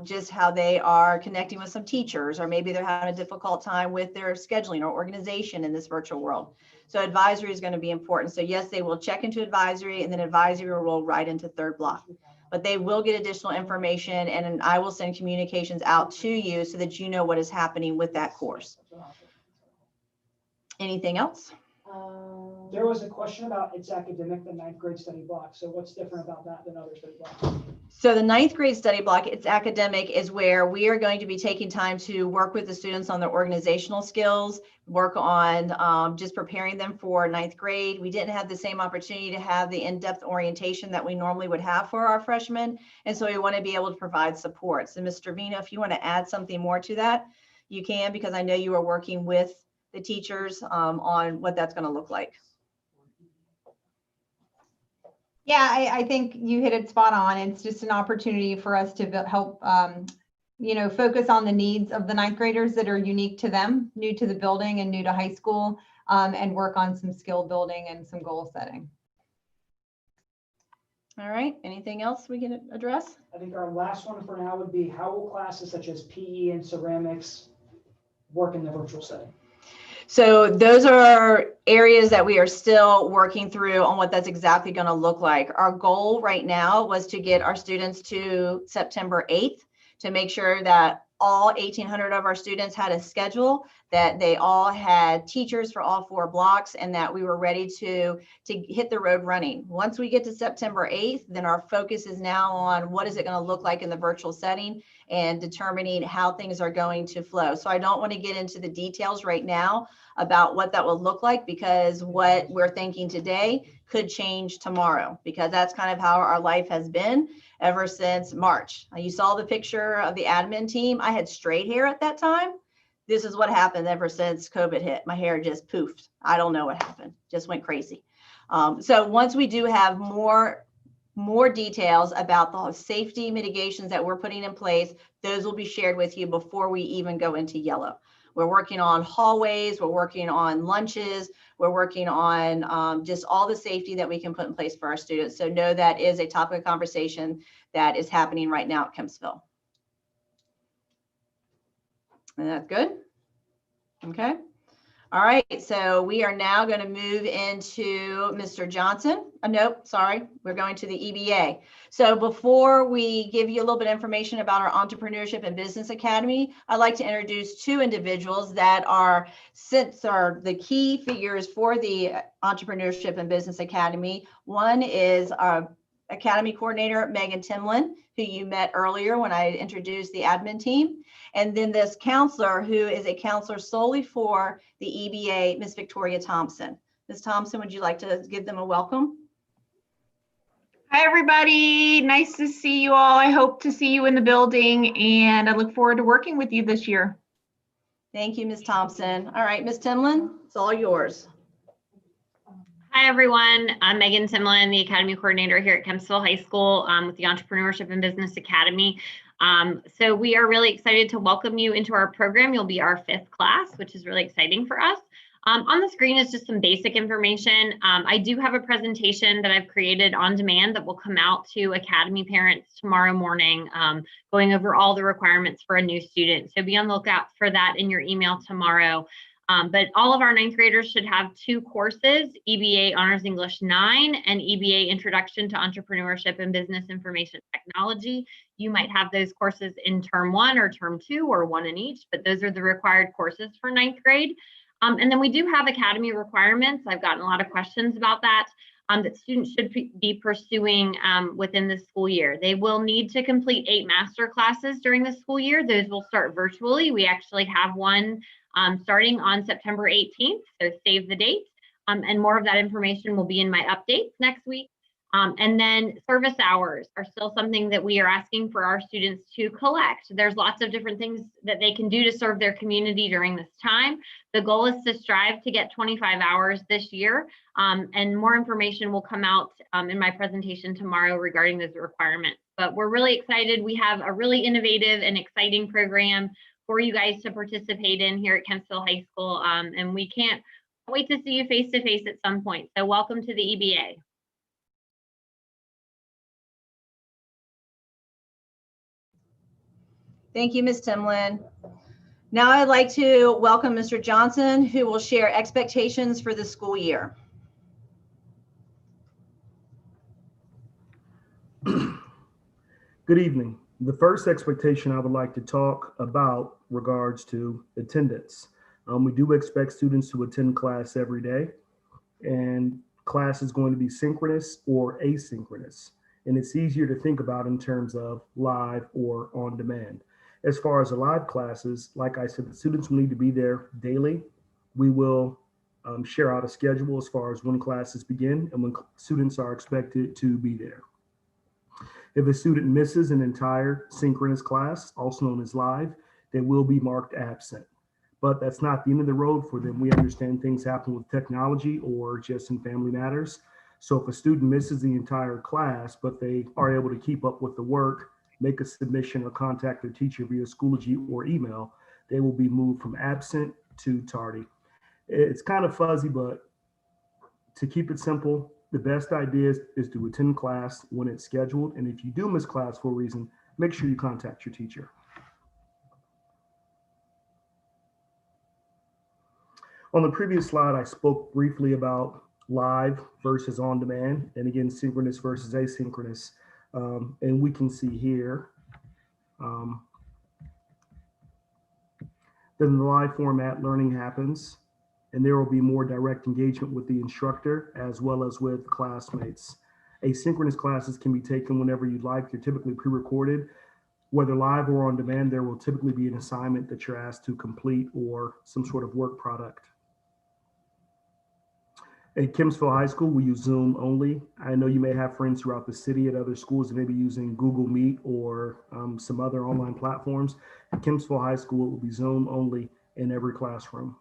just how they are connecting with some teachers, or maybe they're having a difficult time with their scheduling or organization in this virtual world. So advisory is going to be important. So yes, they will check into advisory, and then advisory will roll right into third block. But they will get additional information, and I will send communications out to you so that you know what is happening with that course. Anything else? There was a question about it's academic, the 9th grade study block. So what's different about that than other study blocks? So the 9th grade study block, it's academic, is where we are going to be taking time to work with the students on their organizational skills, work on just preparing them for 9th grade. We didn't have the same opportunity to have the in-depth orientation that we normally would have for our freshmen. And so we want to be able to provide support. So Ms. Trevino, if you want to add something more to that, you can, because I know you are working with the teachers on what that's going to look like. Yeah, I think you hit it spot on. It's just an opportunity for us to help, focus on the needs of the 9th graders that are unique to them, new to the building and new to high school, and work on some skill building and some goal setting. All right, anything else we can address? I think our last one for now would be, how will classes such as PE and ceramics work in the virtual setting? So those are areas that we are still working through on what that's exactly going to look like. Our goal right now was to get our students to September 8th to make sure that all 1,800 of our students had a schedule, that they all had teachers for all 4 blocks, and that we were ready to hit the road running. Once we get to September 8th, then our focus is now on what is it going to look like in the virtual setting and determining how things are going to flow. So I don't want to get into the details right now about what that will look like, because what we're thinking today could change tomorrow, because that's kind of how our life has been ever since March. You saw the picture of the admin team. I had straight hair at that time. This is what happened ever since COVID hit. My hair just poofed. I don't know what happened, just went crazy. So once we do have more more details about the safety mitigations that we're putting in place. Those will be shared with you before we even go into yellow. We're working on hallways, we're working on lunches, we're working on just all the safety that we can put in place for our students. So know that is a topic of conversation that is happening right now at Kempsville. And that's good. Okay. All right, so we are now going to move into Mr. Johnson. Nope, sorry, we're going to the EBA. So before we give you a little bit of information about our Entrepreneurship and Business Academy, I'd like to introduce two individuals that are the key figures for the Entrepreneurship and Business Academy. One is our Academy Coordinator, Megan Timlin, who you met earlier when I introduced the admin team. And then this counselor, who is a counselor solely for the EBA, Miss Victoria Thompson. Ms. Thompson, would you like to give them a welcome? Hi, everybody. Nice to see you all. I hope to see you in the building, and I look forward to working with you this year. Thank you, Ms. Thompson. All right, Ms. Timlin, it's all yours. Hi, everyone. I'm Megan Timlin, the Academy Coordinator here at Kempsville High School with the Entrepreneurship and Business Academy. So we are really excited to welcome you into our program. You'll be our 5th class, which is really exciting for us. On the screen is just some basic information. I do have a presentation that I've created on demand that will come out to Academy parents tomorrow morning, going over all the requirements for a new student. So be on the lookout for that in your email tomorrow. But all of our 9th graders should have 2 courses, EBA Honors English 9 and EBA Introduction to Entrepreneurship and Business Information Technology. You might have those courses in term 1 or term 2 or 1 in each, but those are the required courses for 9th grade. And then we do have Academy requirements. I've gotten a lot of questions about that. That students should be pursuing within the school year. They will need to complete 8 master classes during the school year. Those will start virtually. We actually have one starting on September 18th, so save the date. And more of that information will be in my updates next week. And then service hours are still something that we are asking for our students to collect. There's lots of different things that they can do to serve their community during this time. The goal is to strive to get 25 hours this year. And more information will come out in my presentation tomorrow regarding those requirements. But we're really excited. We have a really innovative and exciting program for you guys to participate in here at Kempsville High School. And we can't wait to see you face to face at some point. So welcome to the EBA. Thank you, Ms. Timlin. Now I'd like to welcome Mr. Johnson, who will share expectations for the school year. Good evening. The first expectation I would like to talk about regards to attendance. We do expect students to attend class every day, and class is going to be synchronous or asynchronous. And it's easier to think about in terms of live or on demand. As far as the live classes, like I said, the students will need to be there daily. We will share out a schedule as far as when classes begin and when students are expected to be there. If a student misses an entire synchronous class, also known as live, they will be marked absent. But that's not the end of the road for them. We understand things happen with technology or just in family matters. So if a student misses the entire class, but they are able to keep up with the work, make a submission or contact their teacher via Schoology or email, they will be moved from absent to tardy. It's kind of fuzzy, but to keep it simple, the best idea is to attend class when it's scheduled. And if you do miss class for a reason, make sure you contact your teacher. On the previous slide, I spoke briefly about live versus on demand, and again, synchronous versus asynchronous. And we can see here, then in the live format, learning happens, and there will be more direct engagement with the instructor as well as with classmates. Asynchronous classes can be taken whenever you'd like. They're typically pre-recorded. Whether live or on demand, there will typically be an assignment that you're asked to complete or some sort of work product. At Kempsville High School, we use Zoom only. I know you may have friends throughout the city at other schools that may be using Google Meet or some other online platforms. At Kempsville High School, it will be Zoom only in every classroom.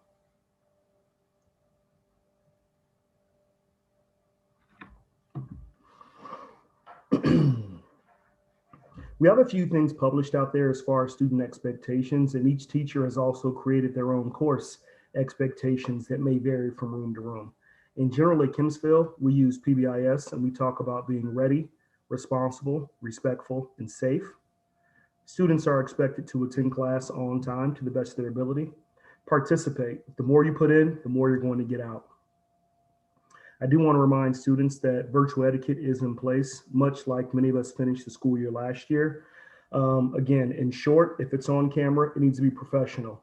We have a few things published out there as far as student expectations, and each teacher has also created their own course expectations that may vary from room to room. In general, at Kempsville, we use PBIS, and we talk about being ready, responsible, respectful, and safe. Students are expected to attend class on time to the best of their ability. Participate. The more you put in, the more you're going to get out. I do want to remind students that virtual etiquette is in place, much like many of us finished the school year last year. Again, in short, if it's on camera, it needs to be professional.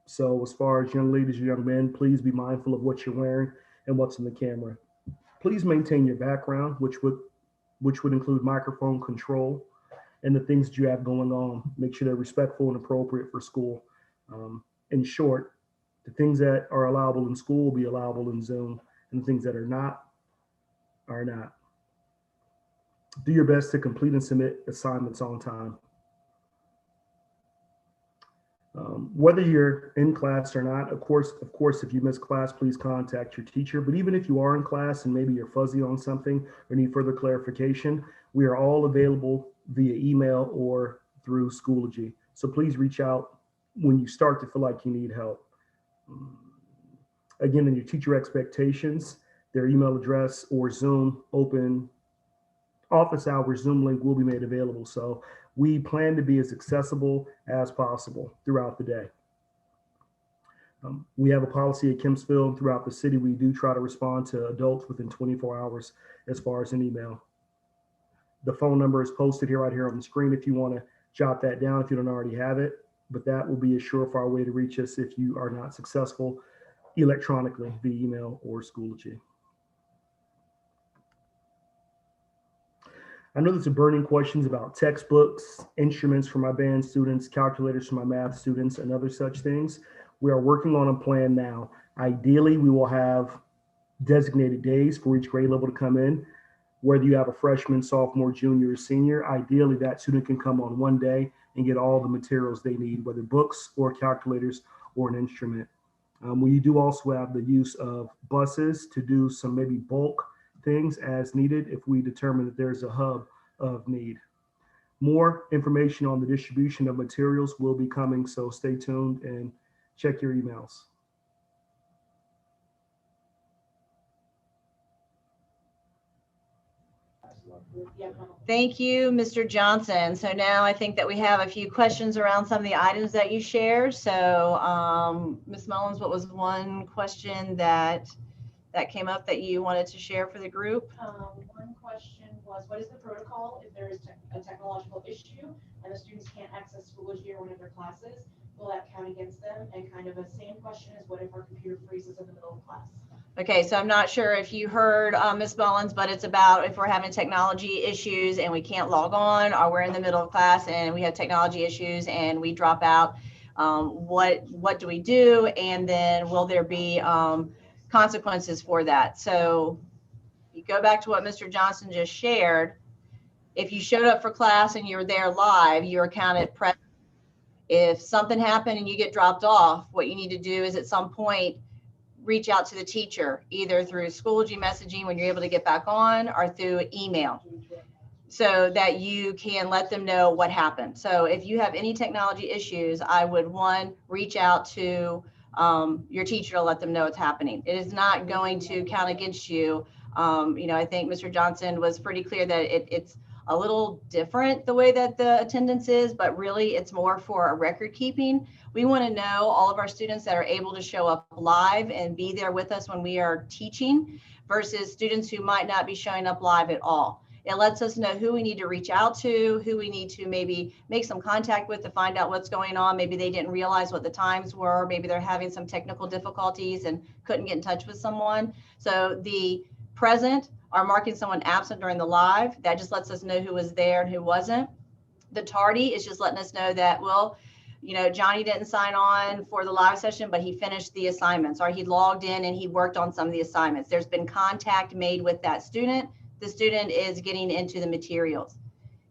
So as far as young ladies or young men, please be mindful of what you're wearing and what's in the camera. Please maintain your background, which would include microphone control and the things that you have going on. Make sure they're respectful and appropriate for school. In short, the things that are allowable in school will be allowable in Zoom, and the things that are not, are not. Do your best to complete and submit assignments on time. Whether you're in class or not, of course, if you miss class, please contact your teacher. But even if you are in class and maybe you're fuzzy on something or need further clarification, we are all available via email or through Schoology. So please reach out when you start to feel like you need help. Again, in your teacher expectations, their email address or Zoom open office hours Zoom link will be made available. So we plan to be as accessible as possible throughout the day. We have a policy at Kempsville throughout the city. We do try to respond to adults within 24 hours as far as an email. The phone number is posted here, right here on the screen if you want to jot that down if you don't already have it, but that will be a surefire way to reach us if you are not successful electronically via email or Schoology. I know there's some burning questions about textbooks, instruments for my band students, calculators for my math students, and other such things. We are working on a plan now. Ideally, we will have designated days for each grade level to come in. Whether you have a freshman, sophomore, junior, or senior, ideally that student can come on one day and get all the materials they need, whether books or calculators or an instrument. We do also have the use of buses to do some maybe bulk things as needed if we determine that there's a hub of need. More information on the distribution of materials will be coming, so stay tuned and check your emails. Thank you, Mr. Johnson. So now I think that we have a few questions around some of the items that you shared. So Ms. Mullins, what was one question that came up that you wanted to share for the group? One question was, what is the protocol if there is a technological issue and the students can't access Schoology or one of their classes? Will that count against them? And kind of a same question is, what if our computer freezes in the middle of class? Okay, so I'm not sure if you heard Ms. Mullins, but it's about if we're having technology issues and we can't log on, or we're in the middle of class and we have technology issues and we drop out, what do we do? And then will there be consequences for that? So you go back to what Mr. Johnson just shared. If you showed up for class and you're there live, you're counted present. If something happened and you get dropped off, what you need to do is at some point reach out to the teacher, either through Schoology messaging when you're able to get back on, or through email, so that you can let them know what happened. So if you have any technology issues, I would, one, reach out to your teacher to let them know what's happening. It is not going to count against you. I think Mr. Johnson was pretty clear that it's a little different the way that the attendance is, but really it's more for a record keeping. We want to know all of our students that are able to show up live and be there with us when we are teaching versus students who might not be showing up live at all. It lets us know who we need to reach out to, who we need to maybe make some contact with to find out what's going on. Maybe they didn't realize what the times were. Maybe they're having some technical difficulties and couldn't get in touch with someone. So the present are marking someone absent during the live. That just lets us know who was there and who wasn't. The tardy is just letting us know that, well, Johnny didn't sign on for the live session, but he finished the assignments, or he logged in and he worked on some of the assignments. There's been contact made with that student. The student is getting into the materials.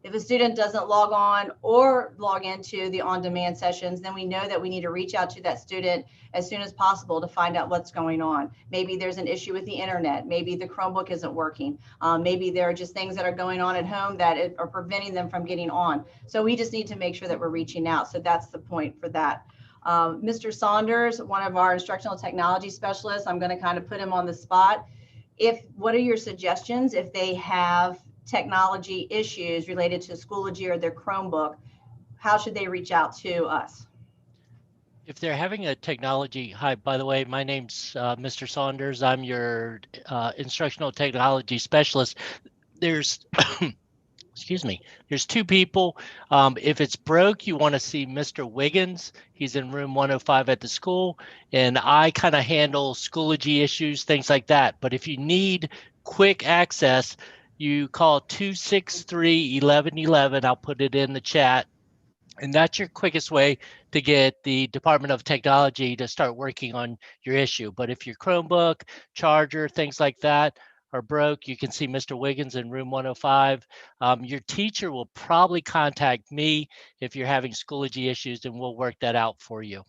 If a student doesn't log on or log into the on-demand sessions, then we know that we need to reach out to that student as soon as possible to find out what's going on. Maybe there's an issue with the internet. Maybe the Chromebook isn't working. Maybe there are just things that are going on at home that are preventing them from getting on. So we just need to make sure that we're reaching out. So that's the point for that. Mr. Saunders, one of our instructional technology specialists, I'm going to kind of put him on the spot. What are your suggestions if they have technology issues related to Schoology or their Chromebook? How should they reach out to us? If they're having a technology, hi, by the way, my name's Mr. Saunders. I'm your instructional technology specialist. There's, excuse me, there's two people. If it's broke, you want to see Mr. Wiggins. He's in room 105 at the school, and I kind of handle Schoology issues, things like that. But if you need quick access, you call 263-1111. I'll put it in the chat. And that's your quickest way to get the Department of Technology to start working on your issue. But if your Chromebook, charger, things like that are broke, you can see Mr. Wiggins in room 105. Your teacher will probably contact me if you're having Schoology issues, and we'll work that out for you.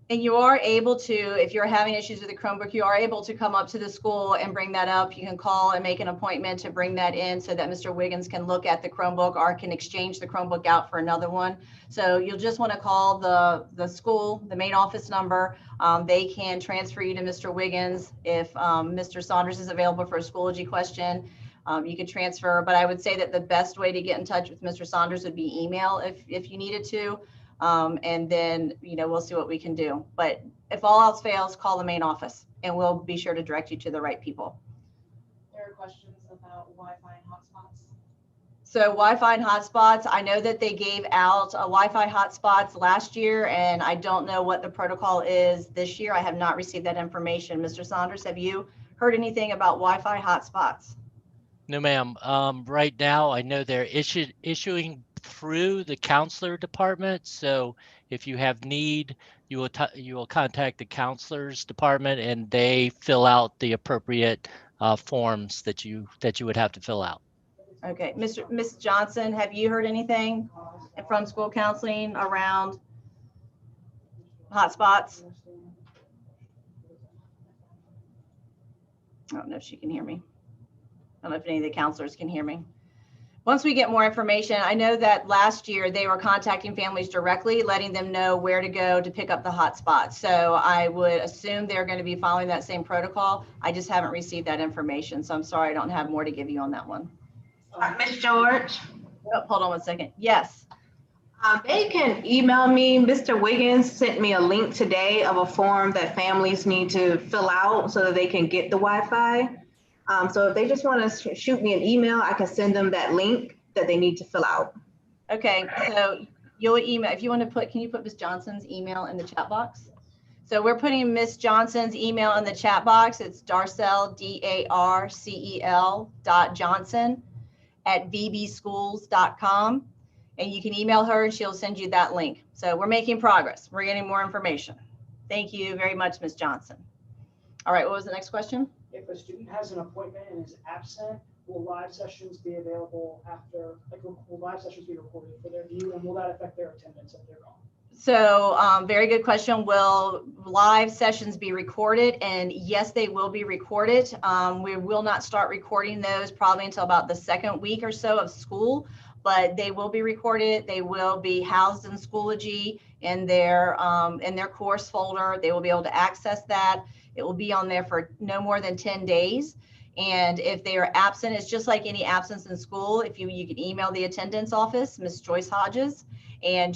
And you are able to, if you're having issues with the Chromebook, you are able to come up to the school and bring that up. You can call and make an appointment to bring that in so that Mr. Wiggins can look at the Chromebook or can exchange the Chromebook out for another one. So you'll just want to call the school, the main office number. They can transfer you to Mr. Wiggins. If Mr. Saunders is available for a Schoology question, you can transfer. But I would say that the best way to get in touch with Mr. Saunders would be email if you needed to. And then, we'll see what we can do. But if all else fails, call the main office and we'll be sure to direct you to the right people. There are questions about Wi-Fi and hotspots. So Wi-Fi and hotspots, I know that they gave out Wi-Fi hotspots last year, and I don't know what the protocol is this year. I have not received that information. Mr. Saunders, have you heard anything about Wi-Fi hotspots? No, ma'am. Right now, I know they're issuing through the counselor department. So if you have need, you will contact the counselor's department, and they fill out the appropriate forms that you would have to fill out. Okay, Ms. Johnson, have you heard anything from school counseling around hotspots? I don't know if she can hear me. I don't know if any of the counselors can hear me. Once we get more information, I know that last year they were contacting families directly, letting them know where to go to pick up the hotspots. So I would assume they're going to be following that same protocol. I just haven't received that information. So I'm sorry, I don't have more to give you on that one. Ms. George? Oh, hold on one second. Yes. They can email me. Mr. Wiggins sent me a link today of a form that families need to fill out so that they can get the Wi-Fi. So if they just want to shoot me an email, I can send them that link that they need to fill out. Okay, so you'll email, if you want to put, can you put Ms. Johnson's email in the chat box? So we're putting Ms. Johnson's email in the chat box. It's Darcel, darcel.johnson@vbschools.com. And you can email her and she'll send you that link. So we're making progress. We're getting more information. Thank you very much, Ms. Johnson. All right, what was the next question? If a student has an appointment and is absent, will live sessions be available after, like, will live sessions be recorded for their view, and will that affect their attendance if they're gone? So very good question. Will live sessions be recorded? And yes, they will be recorded. We will not start recording those probably until about the second week or so of school, but they will be recorded. They will be housed in Schoology in their course folder. They will be able to access that. It will be on there for no more than 10 days. And if they are absent, it's just like any absence in school. If you can email the attendance office, Ms. Joyce Hodges, and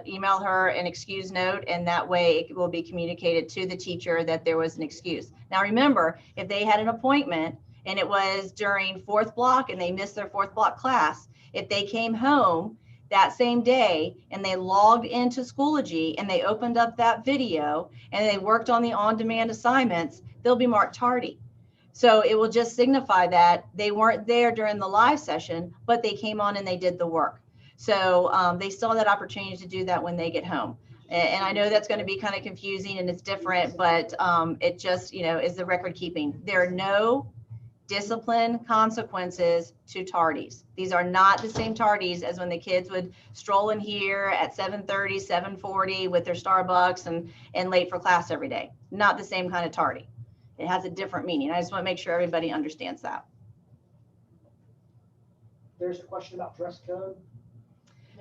email her an excuse note, and that way it will be communicated to the teacher that there was an excuse. Now remember, if they had an appointment and it was during fourth block and they missed their fourth block class, if they came home that same day and they logged into Schoology and they opened up that video and they worked on the on-demand assignments, they'll be marked tardy. So it will just signify that they weren't there during the live session, but they came on and they did the work. So they still have that opportunity to do that when they get home. And I know that's going to be kind of confusing and it's different, but it just, is the record keeping. There are no discipline consequences to tardies. These are not the same tardies as when the kids would stroll in here at 7:30, 7:40 with their Starbucks and late for class every day. Not the same kind of tardy. It has a different meaning. I just want to make sure everybody understands that. There's a question about dress code.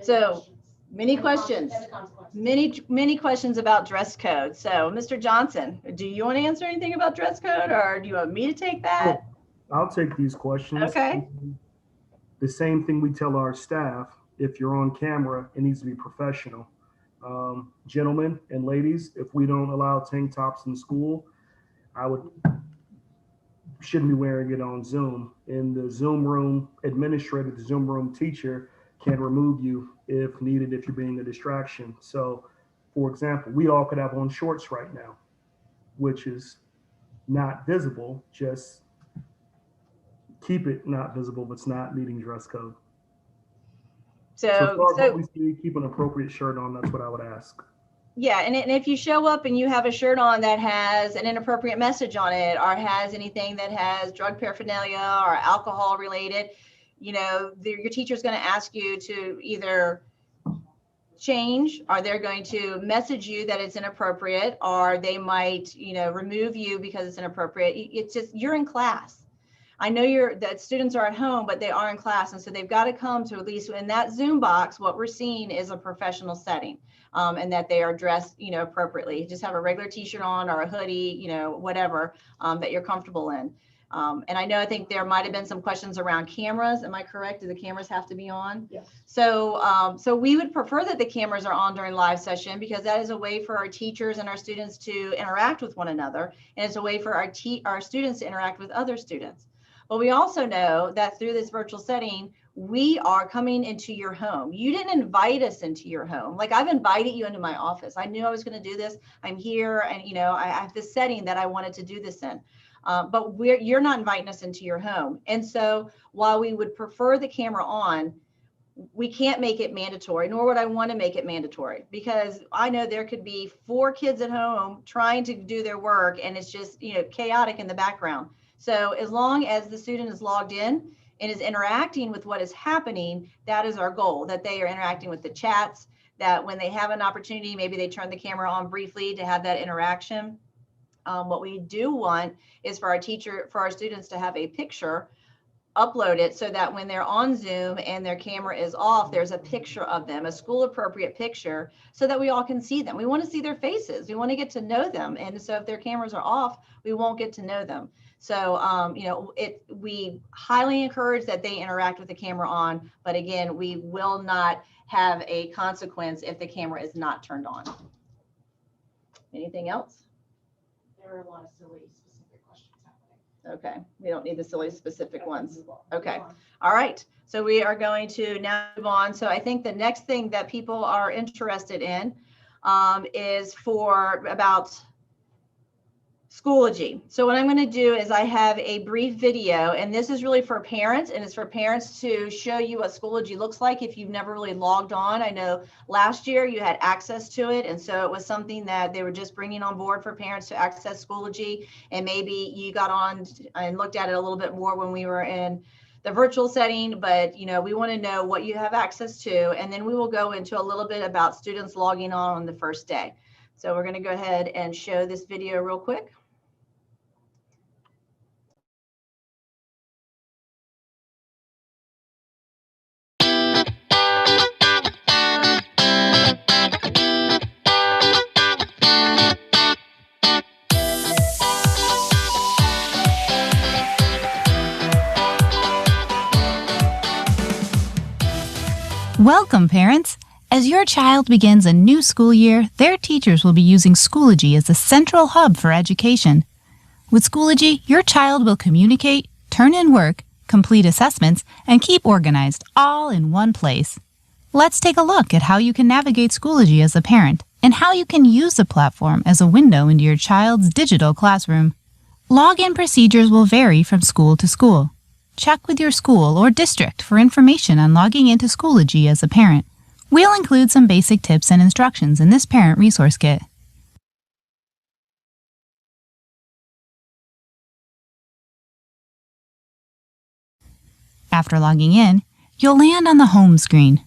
So many questions, many questions about dress code. So Mr. Johnson, do you want to answer anything about dress code, or do you want me to take that? I'll take these questions. Okay. The same thing we tell our staff: if you're on camera, it needs to be professional. Gentlemen and ladies, if we don't allow tank tops in school, shouldn't be wearing it on Zoom. In the Zoom room administrator, the Zoom room teacher can remove you if needed, if you're being a distraction. So, for example, we all could have on shorts right now, which is not visible. Just keep it not visible, but it's not meeting dress code. So what we see, keep an appropriate shirt on. That's what I would ask. Yeah, and if you show up and you have a shirt on that has an inappropriate message on it, or has anything that has drug paraphernalia or alcohol related, you know, your teacher's going to ask you to either change, or they're going to message you that it's inappropriate, or they might, you know, remove you because it's inappropriate. It's just, you're in class. I know that students are at home, but they are in class. And so they've got to come to, at least in that Zoom box, what we're seeing is a professional setting. And that they are dressed, you know, appropriately. Just have a regular t-shirt on, or a hoodie, you know, whatever that you're comfortable in. And I think there might have been some questions around cameras. Am I correct? Do the cameras have to be on? Yes. So, so we would prefer that the cameras are on during live session, because that is a way for our teachers and our students to interact with one another. And it's a way for our students to interact with other students. But we also know that through this virtual setting, we are coming into your home. You didn't invite us into your home. Like, I've invited you into my office. I knew I was going to do this. I'm here, and you know, I have this setting that I wanted to do this in. But you're not inviting us into your home. And so while we would prefer the camera on, we can't make it mandatory, nor would I want to make it mandatory, because I know there could be 4 kids at home trying to do their work, and it's just, you know, chaotic in the background. So as long as the student is logged in and is interacting with what is happening, that is our goal, that they are interacting with the chats, that when they have an opportunity, maybe they turn the camera on briefly to have that interaction. What we do want is for our students to have a picture, upload it, so that when they're on Zoom and their camera is off, there's a picture of them, a school appropriate picture, so that we all can see them. We want to see their faces. We want to get to know them. And so if their cameras are off, we won't get to know them. So, you know, we highly encourage that they interact with the camera on, but again, we will not have a consequence if the camera is not turned on. Anything else? There are a lot of silly specific questions happening. Okay, we don't need the silly specific ones. Okay, all right. So we are going to now move on. So I think the next thing that people are interested in is about Schoology. So what I'm going to do is I have a brief video, and this is really for parents, and it's for parents to show you what Schoology looks like if you've never really logged on. I know last year you had access to it, and so it was something that they were just bringing on board for parents to access Schoology, and maybe you got on and looked at it a little bit more when we were in the virtual setting, but you know, we want to know what you have access to, and then we will go into a little bit about students logging on the first day. So we're going to go ahead and show this video real quick. Welcome, parents! As your child begins a new school year, their teachers will be using Schoology as a central hub for education. With Schoology, your child will communicate, turn in work, complete assessments, and keep organized, all in one place. Let's take a look at how you can navigate Schoology as a parent, and how you can use the platform as a window into your child's digital classroom. Login procedures will vary from school to school. Check with your school or district for information on logging into Schoology as a parent. We'll include some basic tips and instructions in this parent resource kit. After logging in, you'll land on the home screen.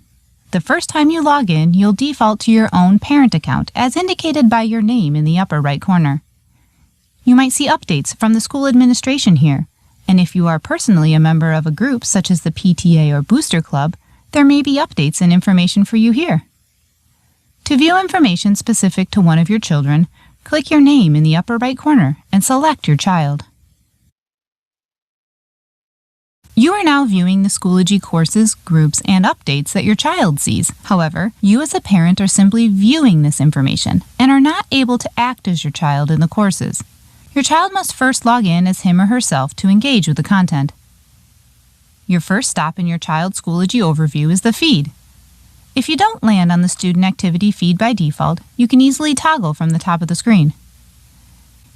The first time you log in, you'll default to your own parent account as indicated by your name in the upper right corner. You might see updates from the school administration here, and if you are personally a member of a group such as the PTA or Booster Club, there may be updates and information for you here. To view information specific to one of your children, click your name in the upper right corner and select your child. You are now viewing the Schoology courses, groups, and updates that your child sees. However, you as a parent are simply viewing this information and are not able to act as your child in the courses. Your child must first log in as him or herself to engage with the content. Your first stop in your child's Schoology overview is the feed. If you don't land on the student activity feed by default, you can easily toggle from the top of the screen.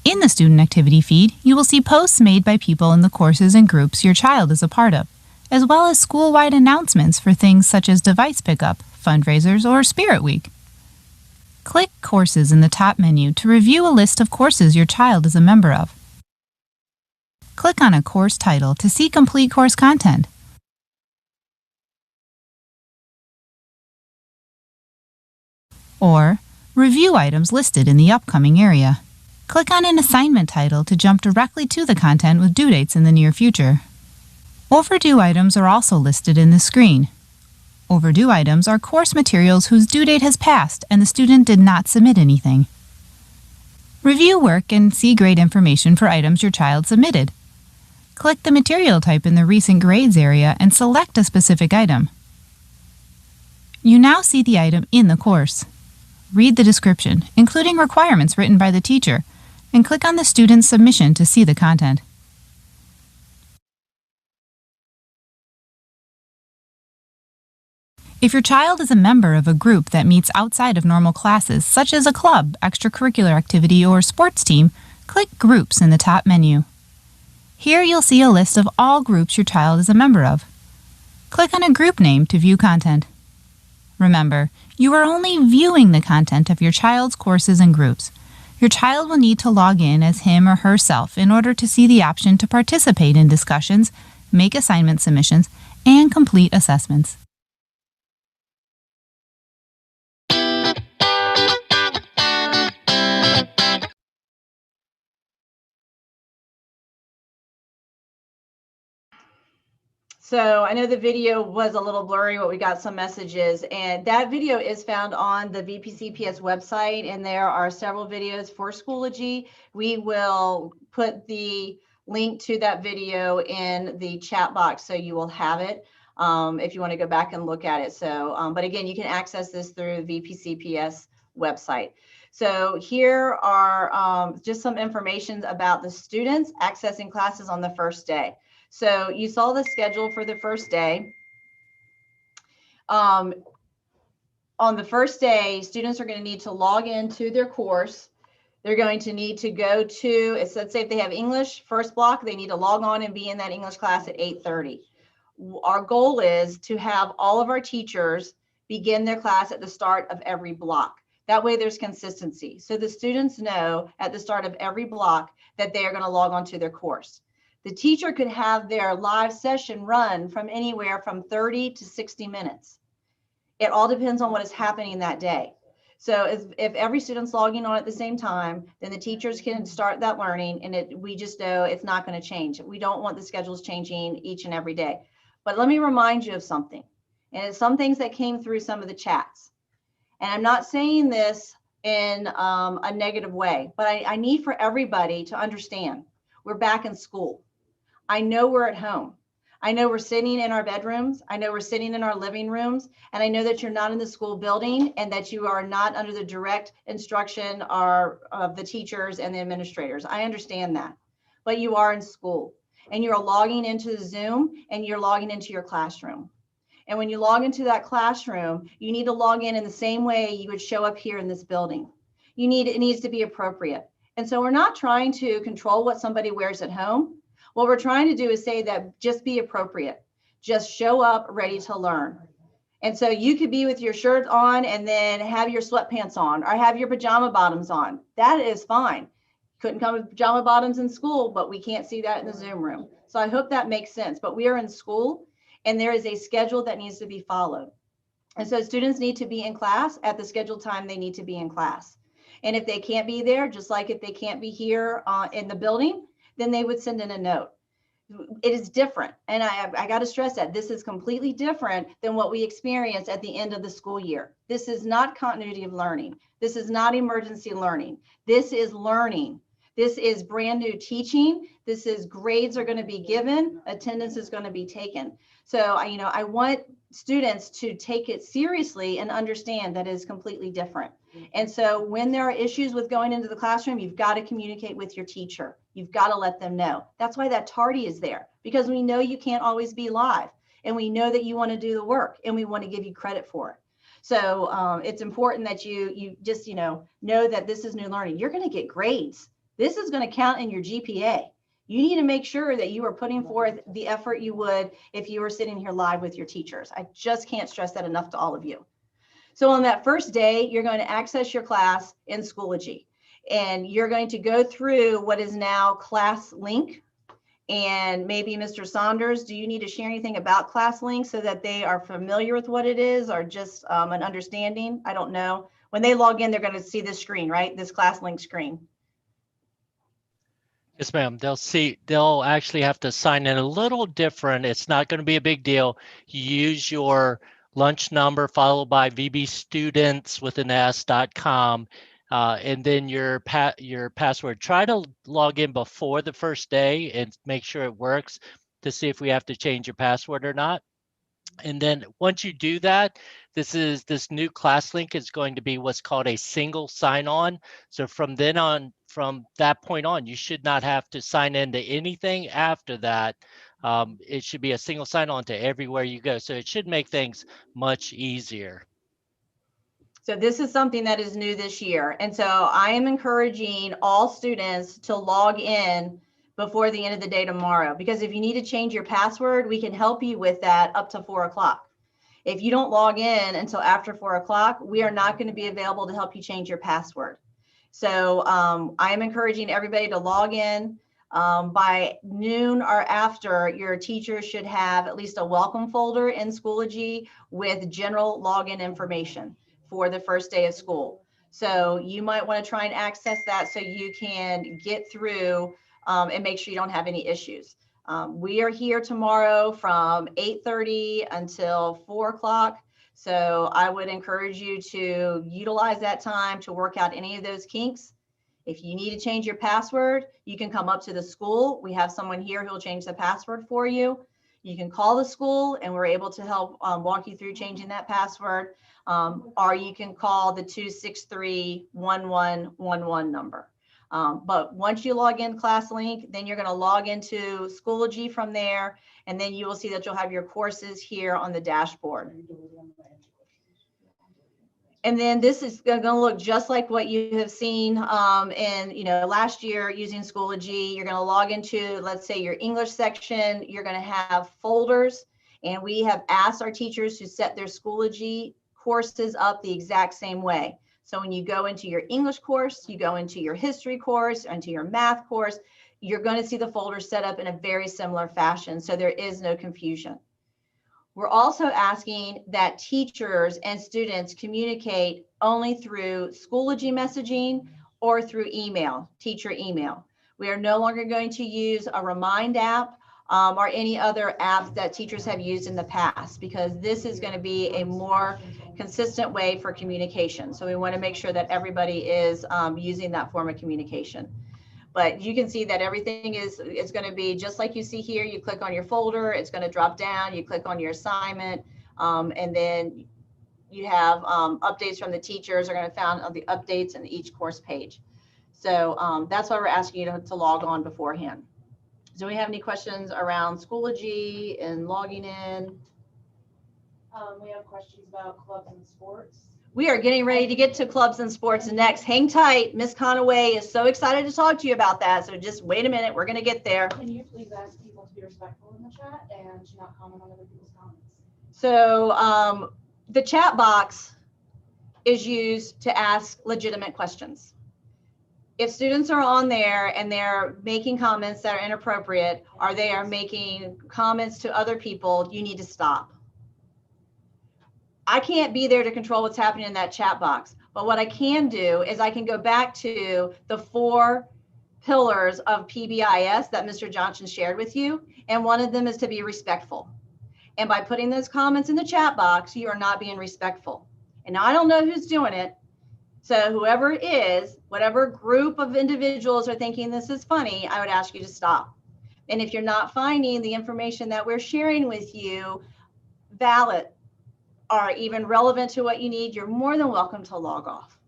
In the student activity feed, you will see posts made by people in the courses and groups your child is a part of, as well as school-wide announcements for things such as device pickup, fundraisers, or Spirit Week. Click Courses in the top menu to review a list of courses your child is a member of. Click on a course title to see complete course content. Or review items listed in the upcoming area. Click on an assignment title to jump directly to the content with due dates in the near future. Overdue items are also listed in this screen. Overdue items are course materials whose due date has passed and the student did not submit anything. Review work and see grade information for items your child submitted. Click the material type in the Recent Grades area and select a specific item. You now see the item in the course. Read the description, including requirements written by the teacher, and click on the student's submission to see the content. If your child is a member of a group that meets outside of normal classes, such as a club, extracurricular activity, or sports team, click Groups in the top menu. Here you'll see a list of all groups your child is a member of. Click on a group name to view content. Remember, you are only viewing the content of your child's courses and groups. Your child will need to log in as him or herself in order to see the option to participate in discussions, make assignment submissions, and complete assessments. So I know the video was a little blurry, but we got some messages, and that video is found on the VPCPS website, and there are several videos for Schoology. We will put the link to that video in the chat box so you will have it if you want to go back and look at it. So, but again, you can access this through the VPCPS website. So here are just some information about the students accessing classes on the first day. So you saw the schedule for the first day. On the first day, students are going to need to log into their course. They're going to need to go to, let's say if they have English first block, they need to log on and be in that English class at 8:30. Our goal is to have all of our teachers begin their class at the start of every block. That way there's consistency. So the students know at the start of every block that they are going to log on to their course. The teacher could have their live session run from anywhere from 30 to 60 minutes. It all depends on what is happening that day. So if every student's logging on at the same time, then the teachers can start that learning, and we just know it's not going to change. We don't want the schedules changing each and every day. But let me remind you of something, and it's some things that came through some of the chats. And I'm not saying this in a negative way, but I need for everybody to understand we're back in school. I know we're at home. I know we're sitting in our bedrooms. I know we're sitting in our living rooms. And I know that you're not in the school building and that you are not under the direct instruction of the teachers and the administrators. I understand that. But you are in school and you're logging into the Zoom and you're logging into your classroom. And when you log into that classroom, you need to log in the same way you would show up here in this building. It needs to be appropriate. And so we're not trying to control what somebody wears at home. What we're trying to do is say that just be appropriate. Just show up ready to learn. And so you could be with your shirt on and then have your sweatpants on or have your pajama bottoms on. That is fine. Couldn't come with pajama bottoms in school, but we can't see that in the Zoom room. So I hope that makes sense. But we are in school and there is a schedule that needs to be followed. And so students need to be in class at the scheduled time they need to be in class. And if they can't be there, just like if they can't be here in the building, then they would send in a note. It is different. And I got to stress that this is completely different than what we experience at the end of the school year. This is not continuity of learning. This is not emergency learning. This is learning. This is brand new teaching. This is grades are going to be given. Attendance is going to be taken. So, I want students to take it seriously and understand that it is completely different. And so when there are issues with going into the classroom, you've got to communicate with your teacher. You've got to let them know. That's why that tardy is there, because we know you can't always be live, and we know that you want to do the work, and we want to give you credit for it. So it's important that you just, know that this is new learning. You're going to get grades. This is going to count in your GPA. You need to make sure that you are putting forth the effort you would if you were sitting here live with your teachers. I just can't stress that enough to all of you. So on that first day, you're going to access your class in Schoology, and you're going to go through what is now ClassLink. And maybe Mr. Saunders, do you need to share anything about ClassLink so that they are familiar with what it is, or just an understanding? I don't know. When they log in, they're going to see this screen, right? This ClassLink screen. Yes, ma'am. They'll actually have to sign in a little different. It's not going to be a big deal. You use your lunch number followed by vbstudents.com, and then your password. Try to log in before the first day and make sure it works to see if we have to change your password or not. And then once you do that, this new ClassLink is going to be what's called a single sign-on. So from that point on, you should not have to sign into anything after that. It should be a single sign-on to everywhere you go. So it should make things much easier. So this is something that is new this year. And so I am encouraging all students to log in before the end of the day tomorrow, because if you need to change your password, we can help you with that up to 4 o'clock. If you don't log in until after 4 o'clock, we are not going to be available to help you change your password. So I am encouraging everybody to log in by noon or after. Your teacher should have at least a welcome folder in Schoology with general login information for the first day of school. So you might want to try and access that so you can get through and make sure you don't have any issues. We are here tomorrow from 8:30 until 4 o'clock. So I would encourage you to utilize that time to work out any of those kinks. If you need to change your password, you can come up to the school. We have someone here who will change the password for you. You can call the school and we're able to help walk you through changing that password. Or you can call the 263-1111 number. But once you log in ClassLink, then you're going to log into Schoology from there, and then you will see that you'll have your courses here on the dashboard. And then this is going to look just like what you have seen in last year using Schoology. You're going to log into, let's say, your English section. You're going to have folders, and we have asked our teachers to set their Schoology courses up the exact same way. So when you go into your English course, you go into your history course, into your math course, you're going to see the folder set up in a very similar fashion. So there is no confusion. We're also asking that teachers and students communicate only through Schoology messaging or through email, teacher email. We are no longer going to use a Remind app or any other app that teachers have used in the past, because this is going to be a more consistent way for communication. So we want to make sure that everybody is using that form of communication. But you can see that everything is going to be just like you see here. You click on your folder, it's going to drop down, you click on your assignment, and then you have updates from the teachers are going to found on the updates in each course page. So that's why we're asking you to log on beforehand. Do we have any questions around Schoology and logging in? We have questions about clubs and sports. We are getting ready to get to clubs and sports next. Hang tight. Ms. Conaway is so excited to talk to you about that. So just wait a minute. We're going to get there. Can you please ask people to be respectful in the chat and to not comment on other people's comments? So the chat box is used to ask legitimate questions. if students are on there and they're making comments that are inappropriate, or they are making comments to other people, you need to stop. I can't be there to control what's happening in that chat box, but what I can do is I can go back to the 4 pillars of PBIS that Mr. Johnson shared with you, and one of them is to be respectful. And by putting those comments in the chat box, you are not being respectful. And now I don't know who's doing it. So whoever it is, whatever group of individuals are thinking this is funny, I would ask you to stop. And if you're not finding the information that we're sharing with you valid or even relevant to what you need, you're more than welcome to log off.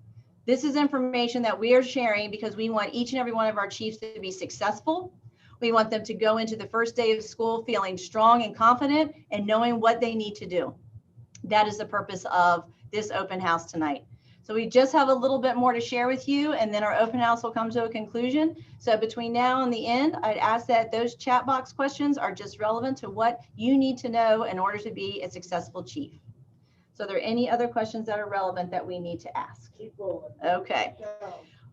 This is information that we are sharing because we want each and every one of our chiefs to be successful. We want them to go into the first day of school feeling strong and confident and knowing what they need to do. That is the purpose of this open house tonight. So we just have a little bit more to share with you, and then our open house will come to a conclusion. So between now and the end, I'd ask that those chat box questions are just relevant to what you need to know in order to be a successful chief. So are there any other questions that are relevant that we need to ask? Keep rolling. Okay.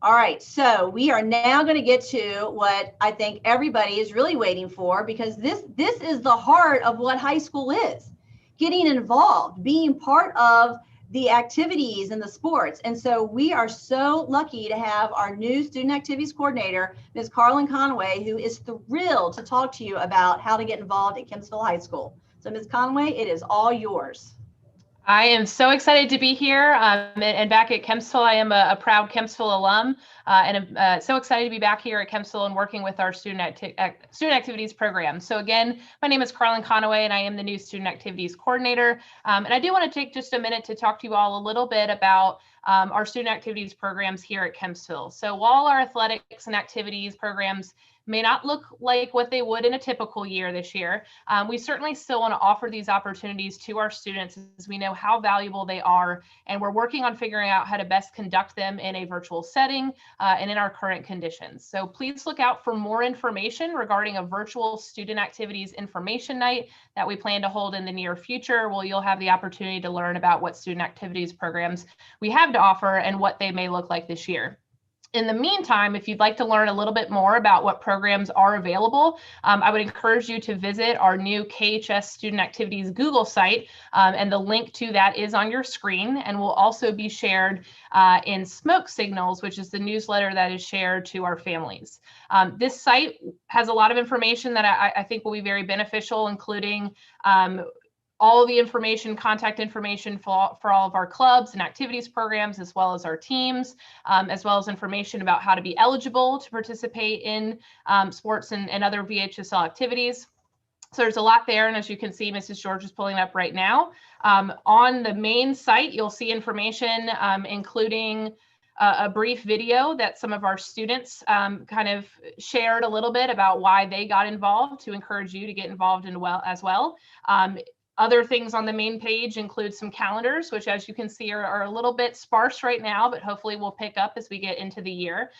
All right, so we are now going to get to what I think everybody is really waiting for, because this is the heart of what high school is. Getting involved, being part of the activities and the sports. And so we are so lucky to have our new student activities coordinator, Ms. Carlin Conaway, who is thrilled to talk to you about how to get involved at Kempsville High School. So Ms. Conaway, it is all yours. I am so excited to be here and back at Kempsville. I am a proud Kempsville alum, and I'm so excited to be back here at Kempsville and working with our student activities program. So again, my name is Carlin Conaway, and I am the new student activities coordinator. And I do want to take just a minute to talk to you all a little bit about our student activities programs here at Kempsville. So while our athletics and activities programs may not look like what they would in a typical year this year, we certainly still want to offer these opportunities to our students, as we know how valuable they are, and we're working on figuring out how to best conduct them in a virtual setting and in our current conditions. So please look out for more information regarding a virtual student activities information night that we plan to hold in the near future, where you'll have the opportunity to learn about what student activities programs we have to offer and what they may look like this year. In the meantime, if you'd like to learn a little bit more about what programs are available, I would encourage you to visit our new KHS Student Activities Google site, and the link to that is on your screen and will also be shared in Smoke Signals, which is the newsletter that is shared to our families. This site has a lot of information that I think will be very beneficial, including all of the information, contact information for all of our clubs and activities programs, as well as our teams, as well as information about how to be eligible to participate in sports and other VHSL activities. So there's a lot there. And as you can see, Mrs. George is pulling up right now. On the main site, you'll see information, including a brief video that some of our students kind of shared a little bit about why they got involved, to encourage you to get involved as well. Other things on the main page include some calendars, which, as you can see, are a little bit sparse right now, but hopefully will pick up as we get into the year.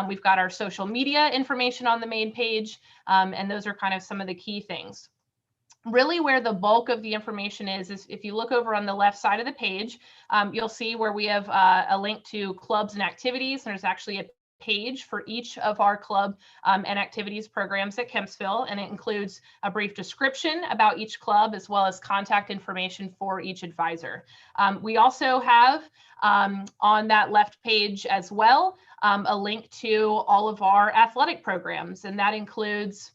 We've got our social media information on the main page, and those are kind of some of the key things. Really, where the bulk of the information is if you look over on the left side of the page, you'll see where we have a link to clubs and activities. And there's actually a page for each of our club and activities programs at Kempsville, and it includes a brief description about each club, as well as contact information for each advisor. We also have on that left page as well a link to all of our athletic programs, and that includes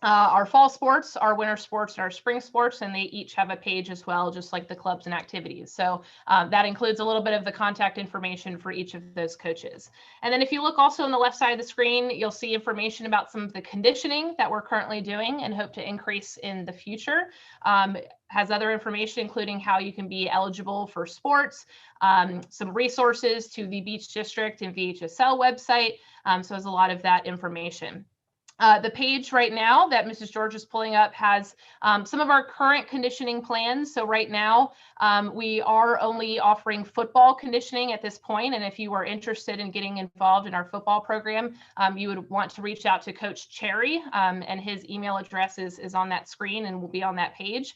our fall sports, our winter sports, and our spring sports, and they each have a page as well, just like the clubs and activities. So that includes a little bit of the contact information for each of those coaches. And then if you look also on the left side of the screen, you'll see information about some of the conditioning that we're currently doing and hope to increase in the future. Has other information, including how you can be eligible for sports, some resources to the Beach District and VHSL website. So there's a lot of that information. The page right now that Mrs. George is pulling up has some of our current conditioning plans. So right now, we are only offering football conditioning at this point. And if you are interested in getting involved in our football program, you would want to reach out to Coach Cherry, and his email address is on that screen and will be on that page.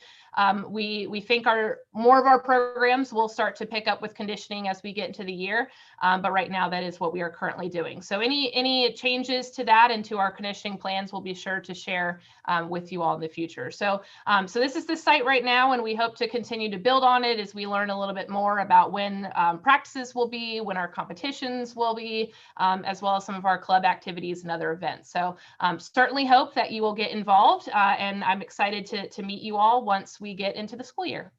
We think more of our programs will start to pick up with conditioning as we get into the year. But right now, that is what we are currently doing. So any changes to that and to our conditioning plans, we'll be sure to share with you all in the future. So this is the site right now, and we hope to continue to build on it as we learn a little bit more about when practices will be, when our competitions will be, as well as some of our club activities and other events. So certainly hope that you will get involved, and I'm excited to meet you all once we get into the school year.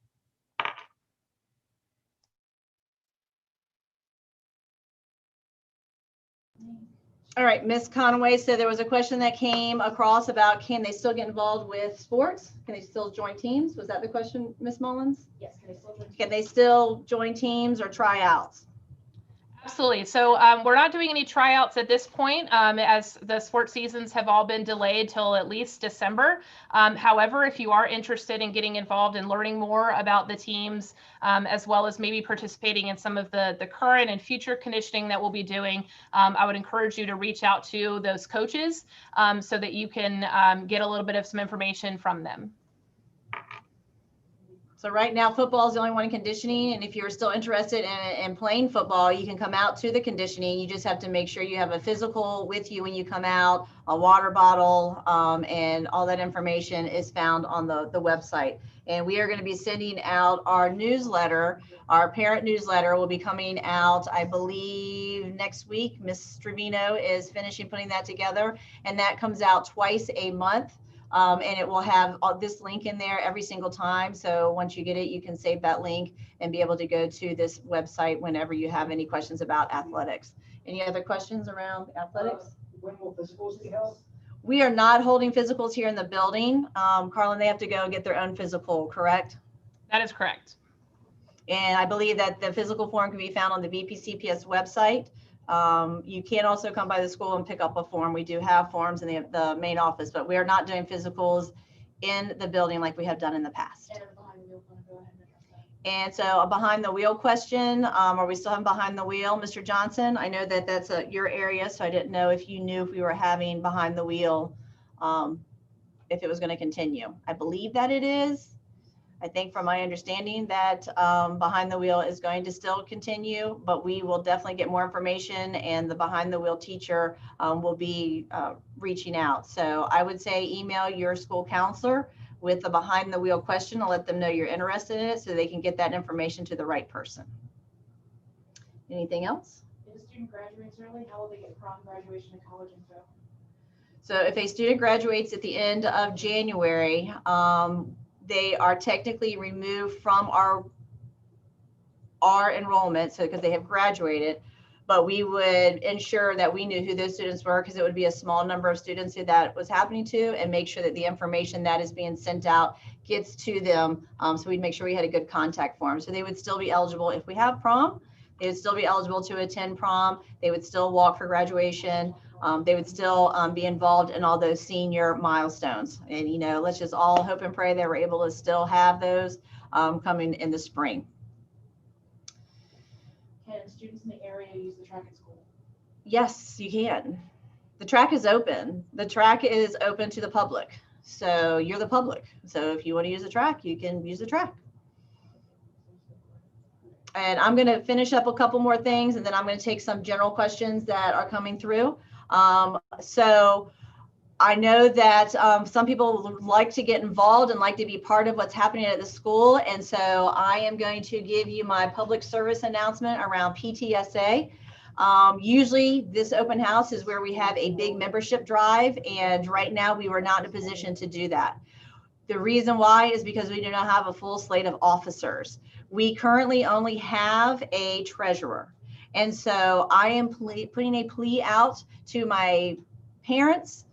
All right, Ms. Conway, so there was a question that came across about, can they still get involved with sports? Can they still join teams? Was that the question, Ms. Mullins? Yes, can they still join? Can they still join teams or tryouts? Absolutely. So we're not doing any tryouts at this point, as the sports seasons have all been delayed till at least December. However, if you are interested in getting involved and learning more about the teams, as well as maybe participating in some of the current and future conditioning that we'll be doing, I would encourage you to reach out to those coaches so that you can get a little bit of some information from them. So right now, football is the only one in conditioning. And if you're still interested in playing football, you can come out to the conditioning. You just have to make sure you have a physical with you when you come out, a water bottle, and all that information is found on the website. And we are going to be sending out our newsletter. Our parent newsletter will be coming out, I believe, next week. Ms. Trevino is finishing putting that together, and that comes out twice a month. And it will have this link in there every single time. So once you get it, you can save that link and be able to go to this website whenever you have any questions about athletics. Any other questions around athletics? When will physicals be held? We are not holding physicals here in the building. Carlin, they have to go and get their own physical, correct? That is correct. And I believe that the physical form can be found on the VPCPS website. You can also come by the school and pick up a form. We do have forms in the main office, but we are not doing physicals in the building like we have done in the past. And so a behind the wheel question, are we still having behind the wheel? Mr. Johnson, I know that that's your area, so I didn't know if you knew if we were having behind the wheel, if it was going to continue. I believe that it is. I think from my understanding that behind the wheel is going to still continue, but we will definitely get more information, and the behind the wheel teacher will be reaching out. So I would say email your school counselor with the behind the wheel question and let them know you're interested in it so they can get that information to the right person. Anything else? If a student graduates early, how will they get prom, graduation, and college info? So if a student graduates at the end of January, they are technically removed from our enrollment, so because they have graduated, but we would ensure that we knew who those students were, because it would be a small number of students who that was happening to, and make sure that the information that is being sent out gets to them. So we'd make sure we had a good contact form. So they would still be eligible if we have prom. They would still be eligible to attend prom. They would still walk for graduation. They would still be involved in all those senior milestones. And, you know, let's just all hope and pray they were able to still have those coming in the spring. Can students in the area use the track at school? Yes, you can. The track is open. The track is open to the public. So you're the public. So if you want to use the track, you can use the track. And I'm going to finish up a couple more things, and then I'm going to take some general questions that are coming through. So I know that some people like to get involved and like to be part of what's happening at the school. And so I am going to give you my public service announcement around PTSA. Usually this open house is where we have a big membership drive, and right now we were not in a position to do that. The reason why is because we do not have a full slate of officers. We currently only have a treasurer. And so I am putting a plea out to my parents.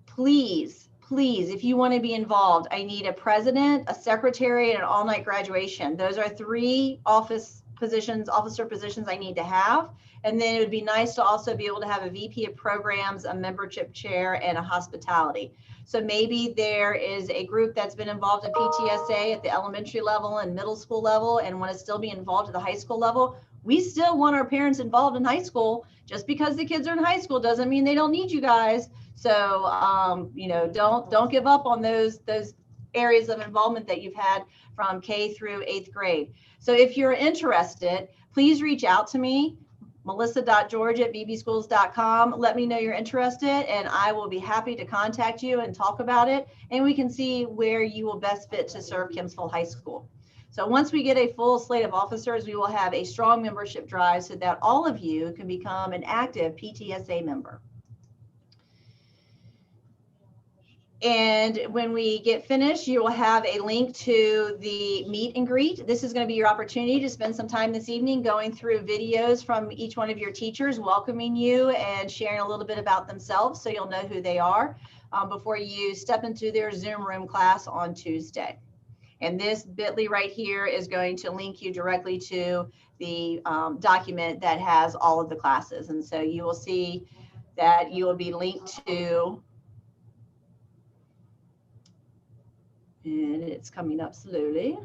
Please, if you want to be involved, I need a president, a secretary, and an all-night graduation. Those are 3 officer positions I need to have. And then it would be nice to also be able to have a VP of programs, a membership chair, and a hospitality. So maybe there is a group that's been involved in PTSA at the elementary level and middle school level and want to still be involved at the high school level. We still want our parents involved in high school. Just because the kids are in high school doesn't mean they don't need you guys. So, you know, don't give up on those areas of involvement that you've had from K through 8th grade. So if you're interested, please reach out to me, melissa.george@bbschools.com. Let me know you're interested and I will be happy to contact you and talk about it. And we can see where you will best fit to serve Kempsville High School. So once we get a full slate of officers, we will have a strong membership drive so that all of you can become an active PTSA member. And when we get finished, you will have a link to the meet and greet. This is going to be your opportunity to spend some time this evening going through videos from each one of your teachers, welcoming you and sharing a little bit about themselves so you'll know who they are before you step into their Zoom room class on Tuesday. And this bit.ly right here is going to link you directly to the document that has all of the classes. And so you will see that you will be linked to, and it's coming up slowly.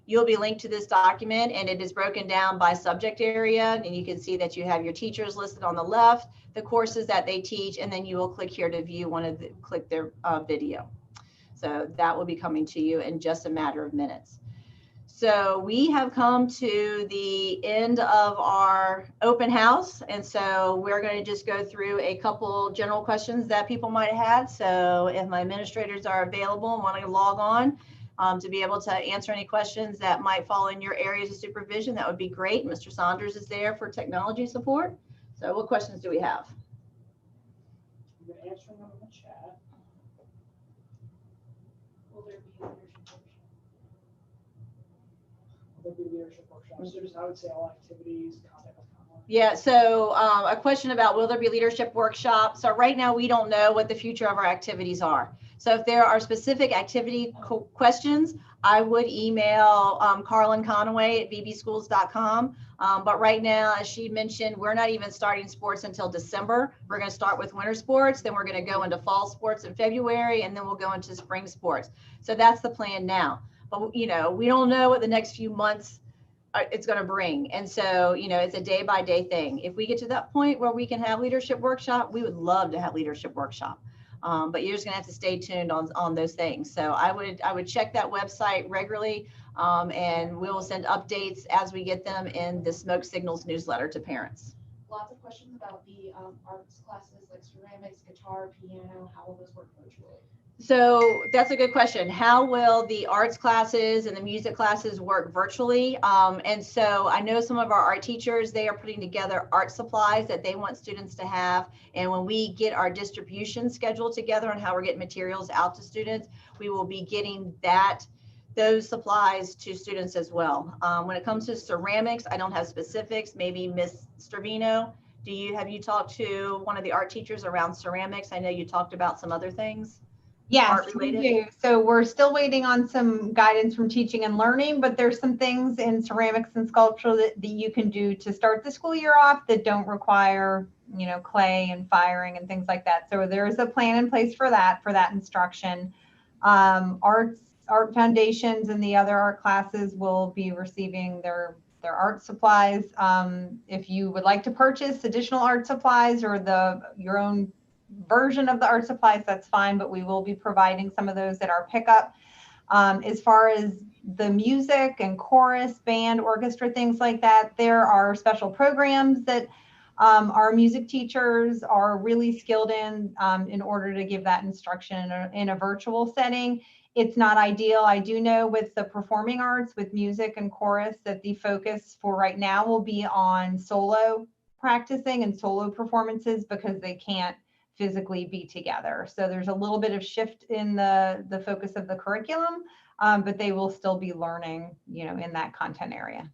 You'll be linked to this document and it is broken down by subject area. And you can see that you have your teachers listed on the left, the courses that they teach, and then you will click here to view click their video. So that will be coming to you in just a matter of minutes. So we have come to the end of our open house. And so we're going to just go through a couple general questions that people might have had. So if my administrators are available and want to log on to be able to answer any questions that might fall in your areas of supervision, that would be great. Mr. Saunders is there for technology support. So what questions do we have? You're answering them in the chat. Will there be leadership workshops? So just, I would say all activities, contact with Kamala. Yeah, so a question about will there be leadership workshops? So right now we don't know what the future of our activities are. So if there are specific activity questions, I would email Carlin Conaway at bbschools.com. But right now, as she mentioned, we're not even starting sports until December. We're going to start with winter sports, then we're going to go into fall sports in February, and then we'll go into spring sports. So that's the plan now. But, you know, we don't know what the next few months it's going to bring. And so, you know, it's a day by day thing. If we get to that point where we can have leadership workshop, we would love to have leadership workshop. But you're just going to have to stay tuned on those things. So I would check that website regularly, and we will send updates as we get them in the Smoke Signals newsletter to parents. Lots of questions about the arts classes like ceramics, guitar, piano. How will those work virtually? So that's a good question. How will the arts classes and the music classes work virtually? And so I know some of our art teachers, they are putting together art supplies that they want students to have. And when we get our distribution schedule together on how we're getting materials out to students, we will be getting those supplies to students as well. When it comes to ceramics, I don't have specifics. Maybe Miss Stravino, have you talked to one of the art teachers around ceramics? I know you talked about some other things. Yes, we do. So we're still waiting on some guidance from teaching and learning, but there's some things in ceramics and sculpture that you can do to start the school year off that don't require, you know, clay and firing and things like that. So there's a plan in place for that instruction. Art foundations and the other art classes will be receiving their art supplies. If you would like to purchase additional art supplies or your own version of the art supplies, that's fine, but we will be providing some of those at our pickup. As far as the music and chorus, band, orchestra, things like that, there are special programs that our music teachers are really skilled in order to give that instruction in a virtual setting. It's not ideal. I do know with the performing arts, with music and chorus, that the focus for right now will be on solo practicing and solo performances because they can't physically be together. So there's a little bit of shift in the focus of the curriculum, but they will still be learning, you know, in that content area.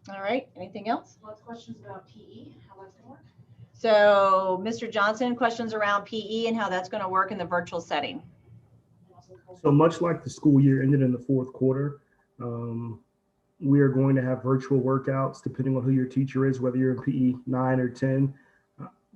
All right, anything else? Lots of questions about PE, how that's gonna work. So Mr. Johnson, questions around PE and how that's going to work in the virtual setting. So much like the school year ended in the fourth quarter, We are going to have virtual workouts depending on who your teacher is, whether you're in PE 9 or 10.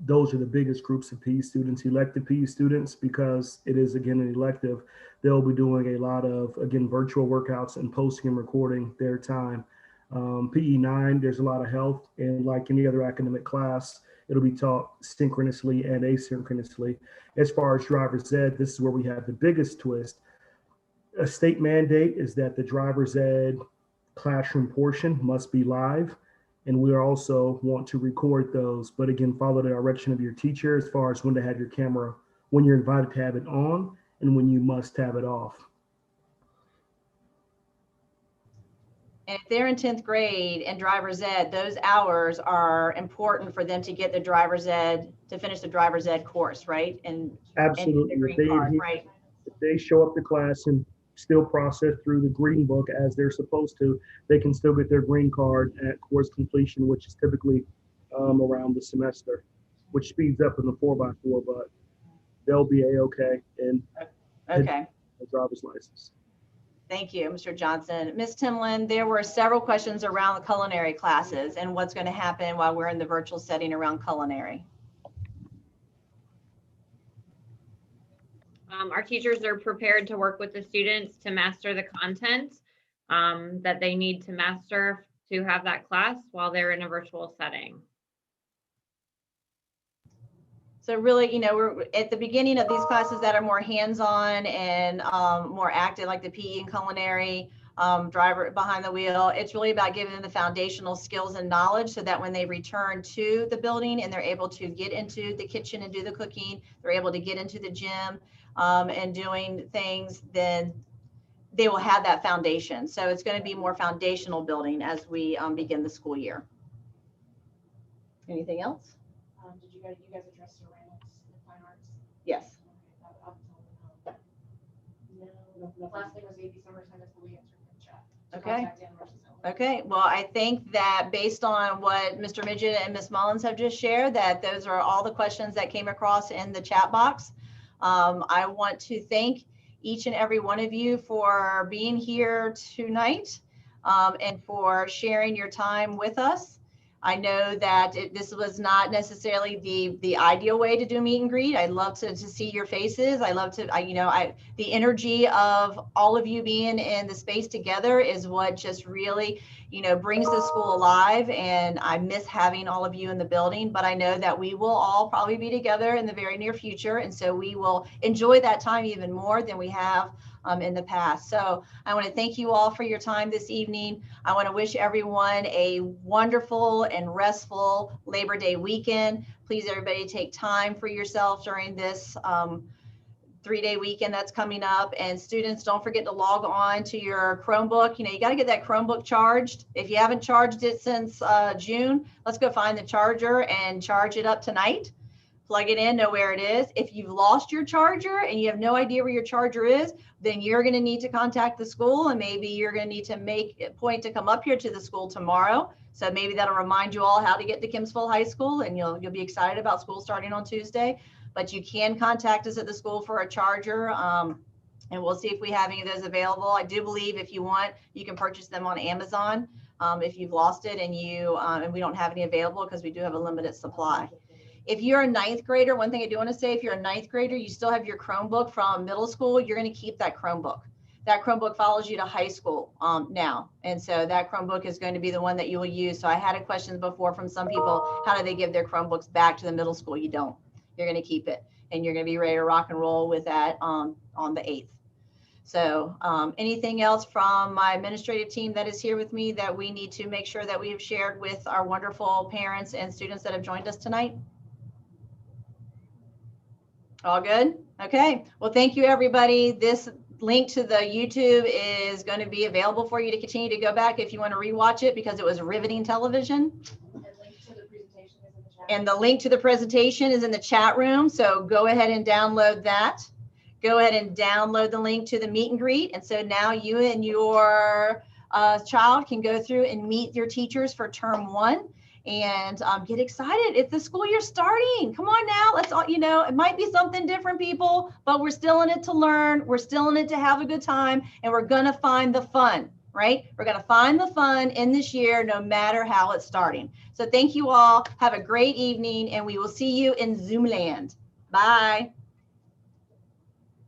Those are the biggest groups of PE students, elective PE students, because it is, again, an elective. They'll be doing a lot of, again, virtual workouts and posting and recording their time. PE 9, there's a lot of health, and like any other academic class, it'll be taught synchronously and asynchronously. As far as driver's ed, this is where we have the biggest twist. A state mandate is that the driver's ed classroom portion must be live, and we also want to record those, but again, follow the direction of your teacher as far as when to have your camera, when you're invited to have it on and when you must have it off. And if they're in 10th grade and driver's ed, those hours are important for them to get the driver's ed, to finish the driver's ed course, right? And absolutely, and the green card, right? If they show up to class and still process through the green book as they're supposed to, they can still get their green card at course completion, which is typically around the semester, which speeds up in the 4x4, but they'll be a-okay and okay. A driver's license. Thank you, Mr. Johnson. Ms. Timlin, there were several questions around the culinary classes and what's going to happen while we're in the virtual setting around culinary. Our teachers are prepared to work with the students to master the content that they need to master to have that class while they're in a virtual setting. So really, we're at the beginning of these classes that are more hands-on and more active, like the PE and culinary, driver behind the wheel. It's really about giving them the foundational skills and knowledge so that when they return to the building and they're able to get into the kitchen and do the cooking, they're able to get into the gym and doing things, then they will have that foundation. So it's going to be more foundational building as we begin the school year. Anything else? Did you guys address ceramics and fine arts? Yes. No, the last thing was AB summertime, that's what we answered in the chat. Okay. Okay. Well, I think that based on what Mr. Midget and Ms. Mullins have just shared, that those are all the questions that came across in the chat box. I want to thank each and every one of you for being here tonight and for sharing your time with us. I know that this was not necessarily the ideal way to do meet and greet. I love to see your faces. I love to, the energy of all of you being in the space together is what just really, brings the school alive. And I miss having all of you in the building, but I know that we will all probably be together in the very near future. And so we will enjoy that time even more than we have in the past. So I want to thank you all for your time this evening. I want to wish everyone a wonderful and restful Labor Day weekend. Please, everybody, take time for yourself during this 3-day weekend that's coming up. And students, don't forget to log on to your Chromebook. You got to get that Chromebook charged. If you haven't charged it since June, let's go find the charger and charge it up tonight. Plug it in, know where it is. If you've lost your charger and you have no idea where your charger is, then you're going to need to contact the school, and maybe you're going to need to make a point to come up here to the school tomorrow. So maybe that'll remind you all how to get to Kempsville High School, and you'll be excited about school starting on Tuesday. But you can contact us at the school for a charger, and we'll see if we have any of those available. I do believe if you want, you can purchase them on Amazon if you've lost it and and we don't have any available because we do have a limited supply. If you're a 9th grader, one thing I do want to say, if you're a 9th grader, you still have your Chromebook from middle school, you're going to keep that Chromebook. That Chromebook follows you to high school now. And so that Chromebook is going to be the one that you will use. So I had a question before from some people, how do they give their Chromebooks back to the middle school? You don't. You're going to keep it. And you're going to be ready to rock and roll with that on the 8th. So anything else from my administrative team that is here with me that we need to make sure that we have shared with our wonderful parents and students that have joined us tonight? All good? Okay. Well, thank you, everybody. This link to the YouTube is going to be available for you to continue to go back if you want to rewatch it because it was riveting television. And the link to the presentation is in the chat room. So go ahead and download that. Go ahead and download the link to the meet and greet. And so now you and your child can go through and meet your teachers for term 1. And get excited. It's the school year starting. Come on now. Let's all, it might be something different, people, but we're still in it to learn. We're still in it to have a good time, and we're going to find the fun. right? We're going to find the fun in this year, no matter how it's starting. So thank you all. Have a great evening, and we will see you in Zoom land. Bye.